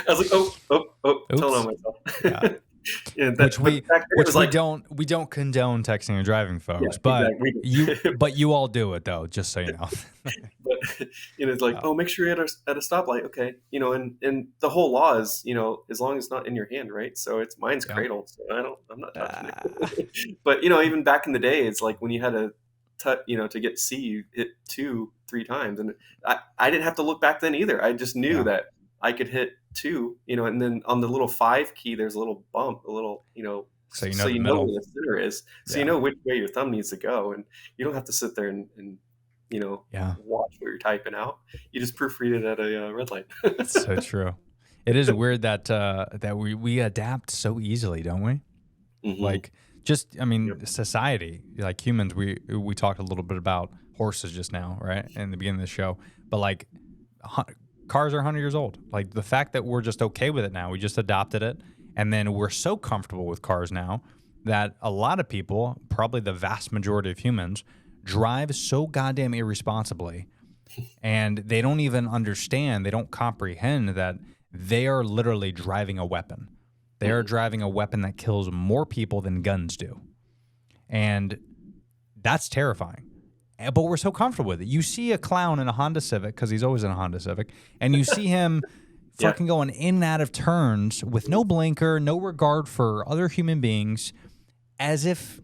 I was like, oh, telling Oops. on myself. Yeah. Yeah, Which but we back then it was like, we don't condone texting and driving, yeah, folks, but exactly. We did. you all do it though, just so you know. But it's like, Yeah. oh, make sure you're at a stoplight, okay? And the whole law is, as long as it's not in your hand, right? So mine's Yeah. cradled, so I'm not touching Ah. it. But even back in the day, it's like when you had to to get C, you hit 2-3 times, and I didn't have to look back then either. I just knew Yeah. that I could hit 2, and then on the little 5 key, there's a little bump, a little, So you so know the you know middle. where the center is, so you Yeah. know which way your thumb needs to go, and you don't have to sit there and Yeah. watch what you're typing out. You just proofread it at a red light. That's so true. It is weird that that we adapt so easily, don't we? Mhm. Like, just, I mean, Yep. society, like humans, we talked a little bit about horses just now, right, in the beginning of the show, but like cars are 100 years old. Like, the fact that we're just okay with it now, we just adopted it, and then we're so comfortable with cars now that a lot of people, probably the vast majority of humans, drive so goddamn irresponsibly, and they don't even understand, they don't comprehend that they are literally driving a weapon. They are driving a weapon that kills more people than guns do. And that's terrifying. But we're so comfortable with it. You see a clown in a Honda Civic, because he's always in a Honda Civic, and you see him Yeah. fucking going in and out of turns with no blinker, no regard for other human beings, as if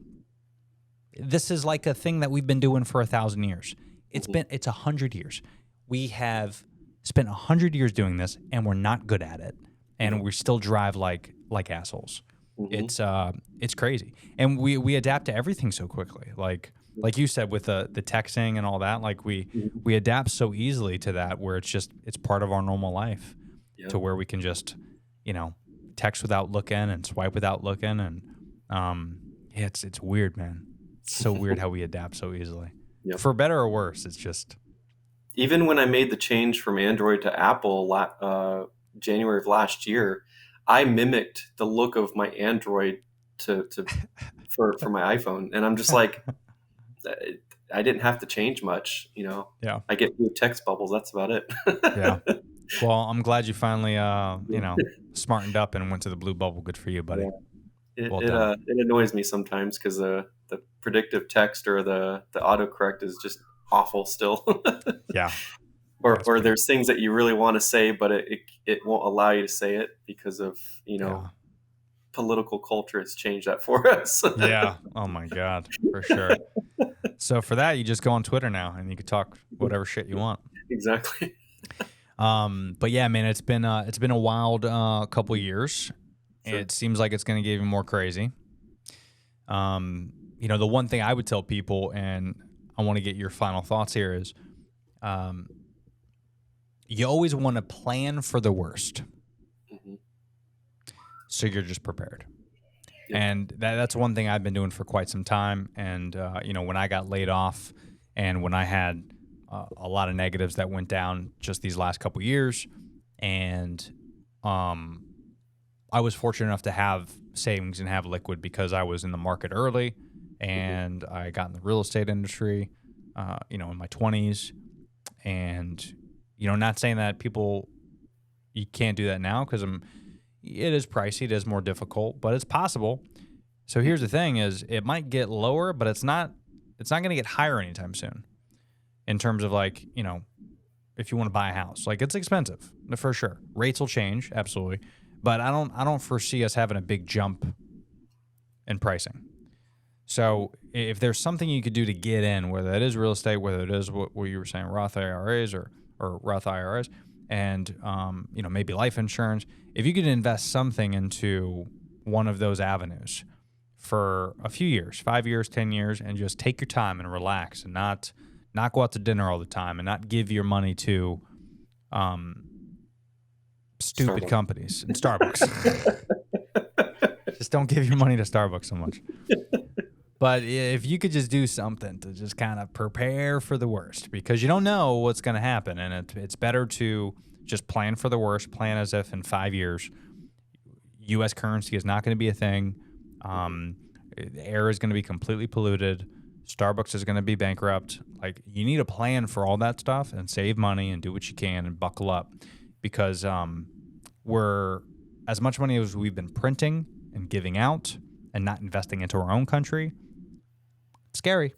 this is like a thing that we've been doing for 1,000 years. It's 100 years. We have spent 100 years doing this, and we're not good at it, and we still drive like assholes. It's crazy, and we adapt to everything so quickly. Like you said, with the texting and all that, like we adapt so easily to that, where it's part of our normal life, Yeah. to where we can just text without looking and swipe without looking, and yeah, it's weird, man. It's so weird how we adapt so easily. Yep. For better or worse, it's just Even when I made the change from Android to Apple January of last year, I mimicked the look of my Android for my iPhone, and I'm just like, I didn't have to change much. yeah. I get blue text bubbles. That's about it. Yeah. Well, I'm glad you finally smartened up and went to the blue bubble. Good for you, buddy. Yeah. It Well it, done. uh, it annoys me sometimes because the predictive text or the autocorrect is just awful still. Yeah. Or That's pretty- there's things that you really want to say, but it won't allow you to say it because of Yeah. political culture has changed that for us. Yeah. Oh my God. For sure. So for that, you just go on Twitter now and you can talk whatever shit you want. Exactly. But yeah, man, it's been a wild couple years. Sure. It seems like it's going to get even more crazy. The one thing I would tell people, and I want to get your final thoughts here, is you always want to plan for the worst, Mhm. so you're just prepared. Yeah. And that's one thing I've been doing for quite some time. And when I got laid off, and when I had a lot of negatives that went down just these last couple years, and I was fortunate enough to have savings and have liquid because I was in the market early, and I got in the real estate industry, in my 20s, and not saying that you can't do that now because it is pricey, it is more difficult, but it's possible. So here's the thing: is it might get lower, but it's not going to get higher anytime soon. In terms of if you want to buy a house, it's expensive for sure. Rates will change, absolutely, but I don't foresee us having a big jump in pricing. So if there's something you could do to get in, whether it is real estate, whether it is what you were saying, Roth IRAs or Roth IRAs, and maybe life insurance, if you could invest something into one of those avenues for a few years, 5 years, 10 years, and just take your time and relax and not go out to dinner all the time and not give your money to stupid Starbucks. companies and Starbucks. Just don't give your money to Starbucks so much. But if you could just do something to just kind of prepare for the worst, because you don't know what's going to happen, and it's better to just plan for the worst, plan as if in 5 years, U.S. currency is not going to be a thing. The air is going to be completely polluted. Starbucks is going to be bankrupt. You need a plan for all that stuff and save money and do what you can and buckle up, because we're as much money as we've been printing and giving out and not investing into our own country. It's scary.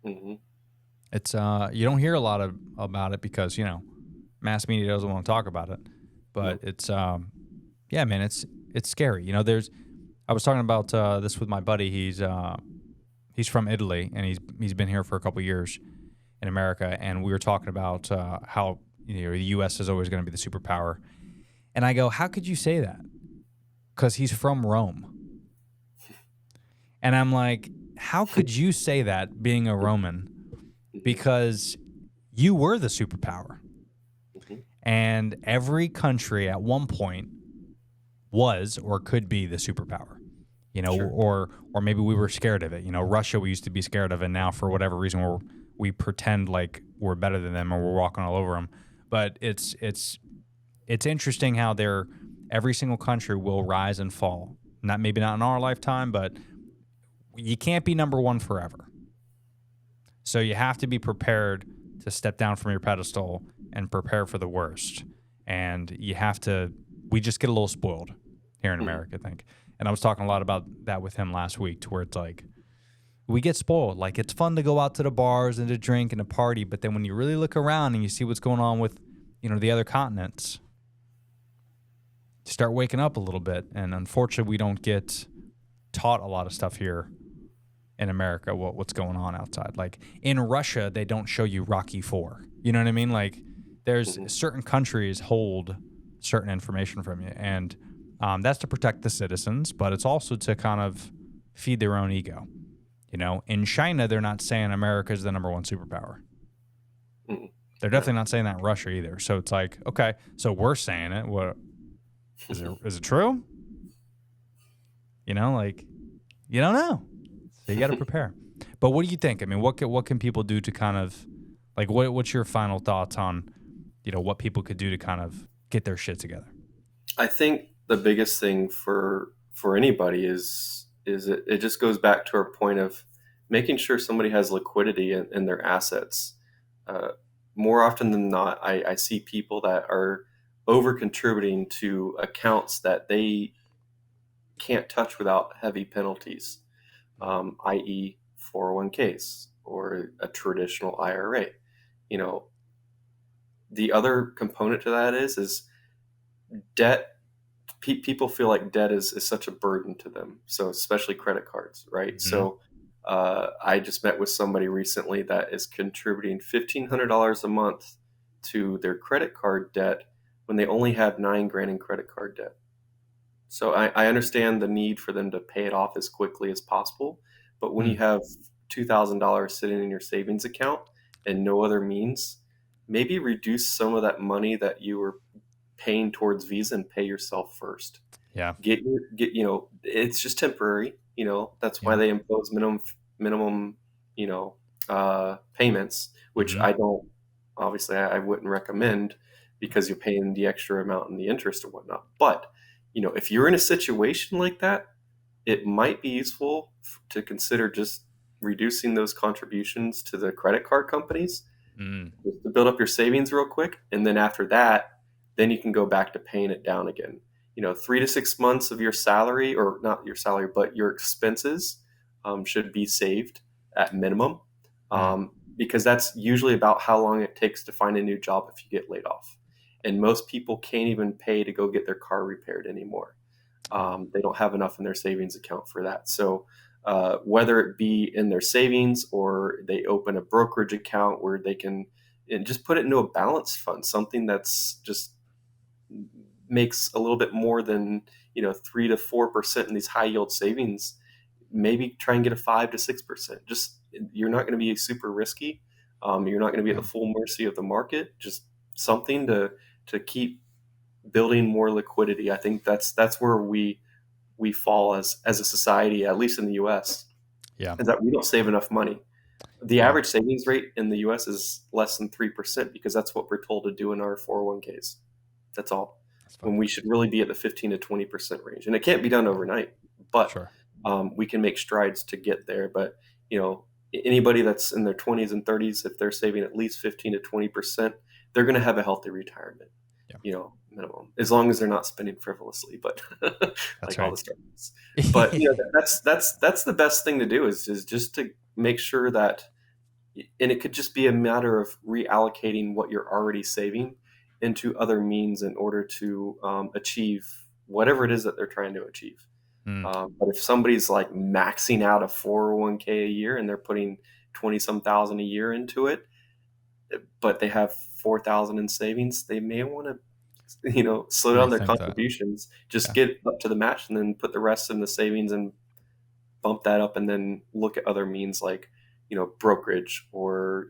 Mm-hmm. It's you don't hear a lot about it because mass media doesn't want to talk about it, but it's yeah, man, it's scary. I was talking about this with my buddy. He's from Italy, and he's been here for a couple years in America, and we were talking about how the U.S. is always going to be the superpower. And I go, how could you say that? Because he's from Rome. And I'm like, how could you say that being a Roman? Because you were the superpower. And every country at one point was or could be the superpower. Sure. or maybe we were scared of it. Russia we used to be scared of, and now for whatever reason we pretend like we're better than them or we're walking all over them. But it's interesting how every single country will rise and fall. Maybe not in our lifetime, but you can't be number one forever. So you have to be prepared to step down from your pedestal and prepare for the worst. And we just get a little spoiled here in America, I think. And I was talking a lot about that with him last week, to where it's we get spoiled. It's fun to go out to the bars and to drink and to party, but then when you really look around and you see what's going on with, the other continents, you start waking up a little bit. And unfortunately, we don't get taught a lot of stuff here in America, what's going on outside. In Russia, they don't show you Rocky IV. You know what I mean? There's certain countries hold certain information from you, and that's to protect the citizens, but it's also to kind of feed their own ego. In China, they're not saying America is the number one superpower. They're definitely not saying that in Russia either. So it's okay, so we're saying it. What is it true? You don't know. So you got to prepare. But what do you think? I mean, what can people do to kind of what's your final thoughts on what people could do to kind of get their shit together? I think the biggest thing for anybody is it just goes back to our point of making sure somebody has liquidity in their assets. More often than not, I see people that are over contributing to accounts that they can't touch without heavy penalties, i.e. 401ks or a traditional IRA. The other component to that is debt. People feel like debt is such a burden to them. So especially credit cards, right? Mm-hmm. So I just met with somebody recently that is contributing $1,500 a month to their credit card debt when they only have $9,000 in credit card debt. So I understand the need for them to pay it off as quickly as possible. But when you have $2,000 sitting in your savings account and no other means, maybe reduce some of that money that you were paying towards Visa and pay yourself first. Yeah. Get it's just temporary. That's why they impose minimum, payments, which Mm-hmm. I wouldn't recommend because you're paying the extra amount in the interest and whatnot. But, if you're in a situation like that, it might be useful to consider just reducing those contributions to the credit card companies Mm. just to build up your savings real quick. And then after that, then you can go back to paying it down again. 3 to 6 months of your salary, or not your salary, but your expenses should be saved at minimum, Mm. because that's usually about how long it takes to find a new job if you get laid off. And most people can't even pay to go get their car repaired anymore. Wow. They don't have enough in their savings account for that. So whether it be in their savings or they open a brokerage account where they can and just put it into a balanced fund, something that's just makes a little bit more than 3 to 4% in these high yield savings. Maybe try and get a 5 to 6%. Just you're not going to be super risky. You're not going to be at Yeah. the full mercy of the market. Just something to keep building more liquidity. I think that's where we fall as a society, at least in the U.S., Yeah. is that we don't save enough money. The Yeah. average savings rate in the U.S. is less than 3% because that's what we're told to do in our 401ks. That's all. That's When fucking we crazy. should really be at the 15 to 20% range, and it can't be done overnight, but Sure. we can make strides to get there. But anybody that's in their 20s and 30s, if they're saving at least 15 to 20%, they're going to have a healthy retirement. Yeah. Minimum, as long as they're not spending frivolously, but That's like all right. the startups. But that's the best thing to do is just to make sure that, and it could just be a matter of reallocating what you're already saving into other means in order to achieve whatever it is that they're trying to achieve. Mm. But if somebody's like maxing out a 401k a year and they're putting 20 some thousand a year into it, but they have 4,000 in savings, they may want to slow down their Rethink that. contributions, just Yeah. get up to the match and then put the rest in the savings and bump that up, and then look at other means like brokerage, or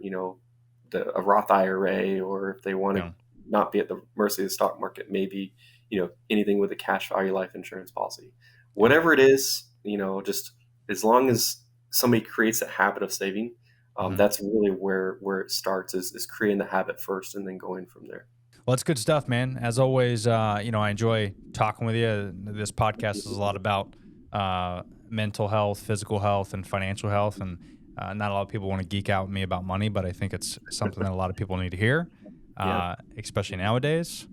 a Roth IRA, or if they want to Yeah. not be at the mercy of the stock market, maybe anything with a cash value life insurance policy, Yeah. whatever it is, just as long as somebody creates a habit of saving, Mhm. that's really where it starts, is creating the habit first and then going from there. Well, it's good stuff, man. As always, I enjoy talking with you. This podcast is a lot about mental health, physical health, and financial health. And not a lot of people want to geek out with me about money, but I think it's something that a lot of people need to hear, Yeah. especially nowadays.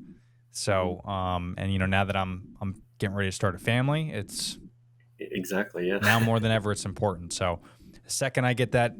So, and now that I'm getting ready to start a family, it's Exactly. Yeah. now more than ever it's important. So, the second I get that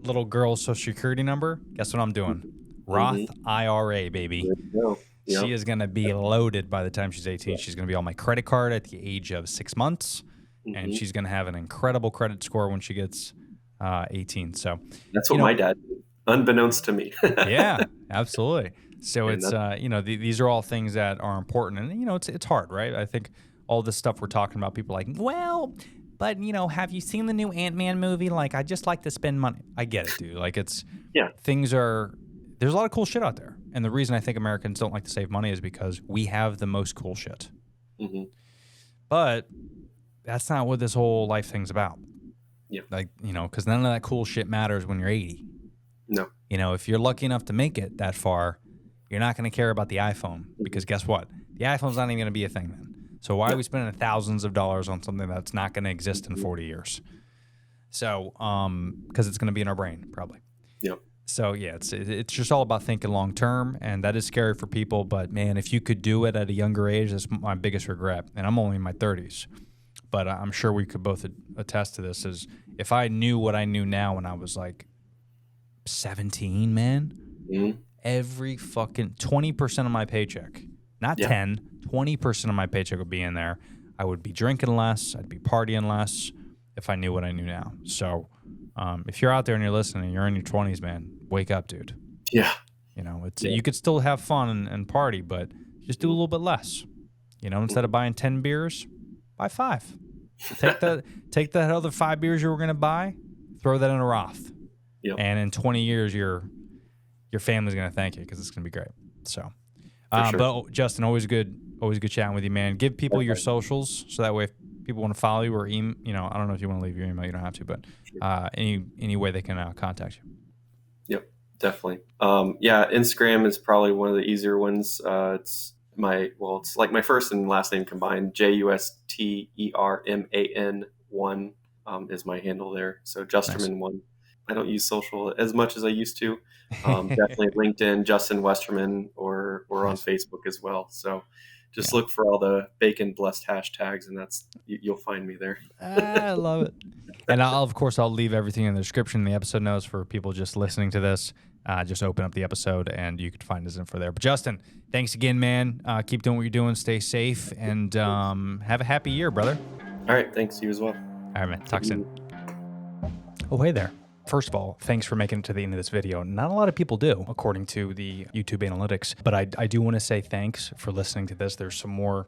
little girl's social security number, guess what I'm doing? Roth IRA, baby. There you go. She Yep. is going to be loaded by the time she's 18. She's going to be on my credit card at the age of 6 months, and Mhm. she's going to have an incredible credit score when she gets 18. So, That's what you know- my dad did, unbeknownst to me. yeah, absolutely. So And it's these are all things that are important, and it's hard, right? I think all this stuff we're talking about, people are like, well, but have you seen the new Ant-Man movie? Like, I just like to spend money. I get it, dude. Like, it's Yeah. there's a lot of cool shit out there, and the reason I think Americans don't like to save money is because we have the most cool shit. Mhm. But that's not what this whole life thing's about. Yeah. Like, because none of that cool shit matters when you're 80. No. If you're lucky enough to make it that far, you're not going to care about the iPhone, because guess what? The iPhone's not even going to be a thing then. So why are we spending thousands of dollars on something that's not going to exist in 40 years? So, because it's going to be in our brain, probably. Yep. So yeah, it's just all about thinking long term, and that is scary for people. But man, if you could do it at a younger age, that's my biggest regret. And I'm only in my 30s, but I'm sure we could both attest to this. Is if I knew what I knew now when I was like 17, man, Mhm. every fucking 20% of my paycheck, not Yeah. 10, 20% of my paycheck would be in there. I would be drinking less. I'd be partying less if I knew what I knew now. So if you're out there and you're listening, you're in your 20s, man, wake up, dude. Yeah. You could still have fun and party, but just do a little bit less. Instead of buying 10 beers, buy 5. Take that other 5 beers you were going to buy, throw that in a Roth. Yep. And in 20 years, your family's going to thank you, because it's going to be great. So, For sure. but Justin, always good chatting with you, man. Give people your socials so that way if people want to follow you or email, I don't know if you want to leave your email, you don't have to, but any way they can contact you. Yep, definitely. Yeah, Instagram is probably one of the easier ones. It's like my first and last name combined. JUSTERMAN 1 is my handle there. So Justerman 1. I don't use social as much as I used to. Definitely LinkedIn, Justin Westerman, or on Facebook as well. So just look for all the bacon blessed hashtags, and you'll find me there. I love it. And of course, I'll leave everything in the description, in the episode notes for people just listening to this. Just open up the episode and you can find his info there. But Justin, thanks again, man. Keep doing what you're doing. Stay safe and have a happy year, brother. All right. Thanks. You as well. All right, man. Talk soon. Oh, hey there. First of all, thanks for making it to the end of this video. Not a lot of people do, according to the YouTube analytics, but I do want to say thanks for listening to this. There's some more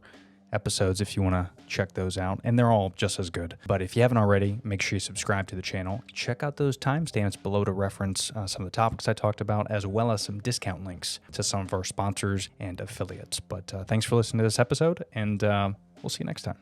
episodes if you want to check those out, and they're all just as good. But if you haven't already, make sure you subscribe to the channel. Check out those timestamps below to reference some of the topics I talked about, as well as some discount links to some of our sponsors and affiliates. But thanks for listening to this episode, and we'll see you next time.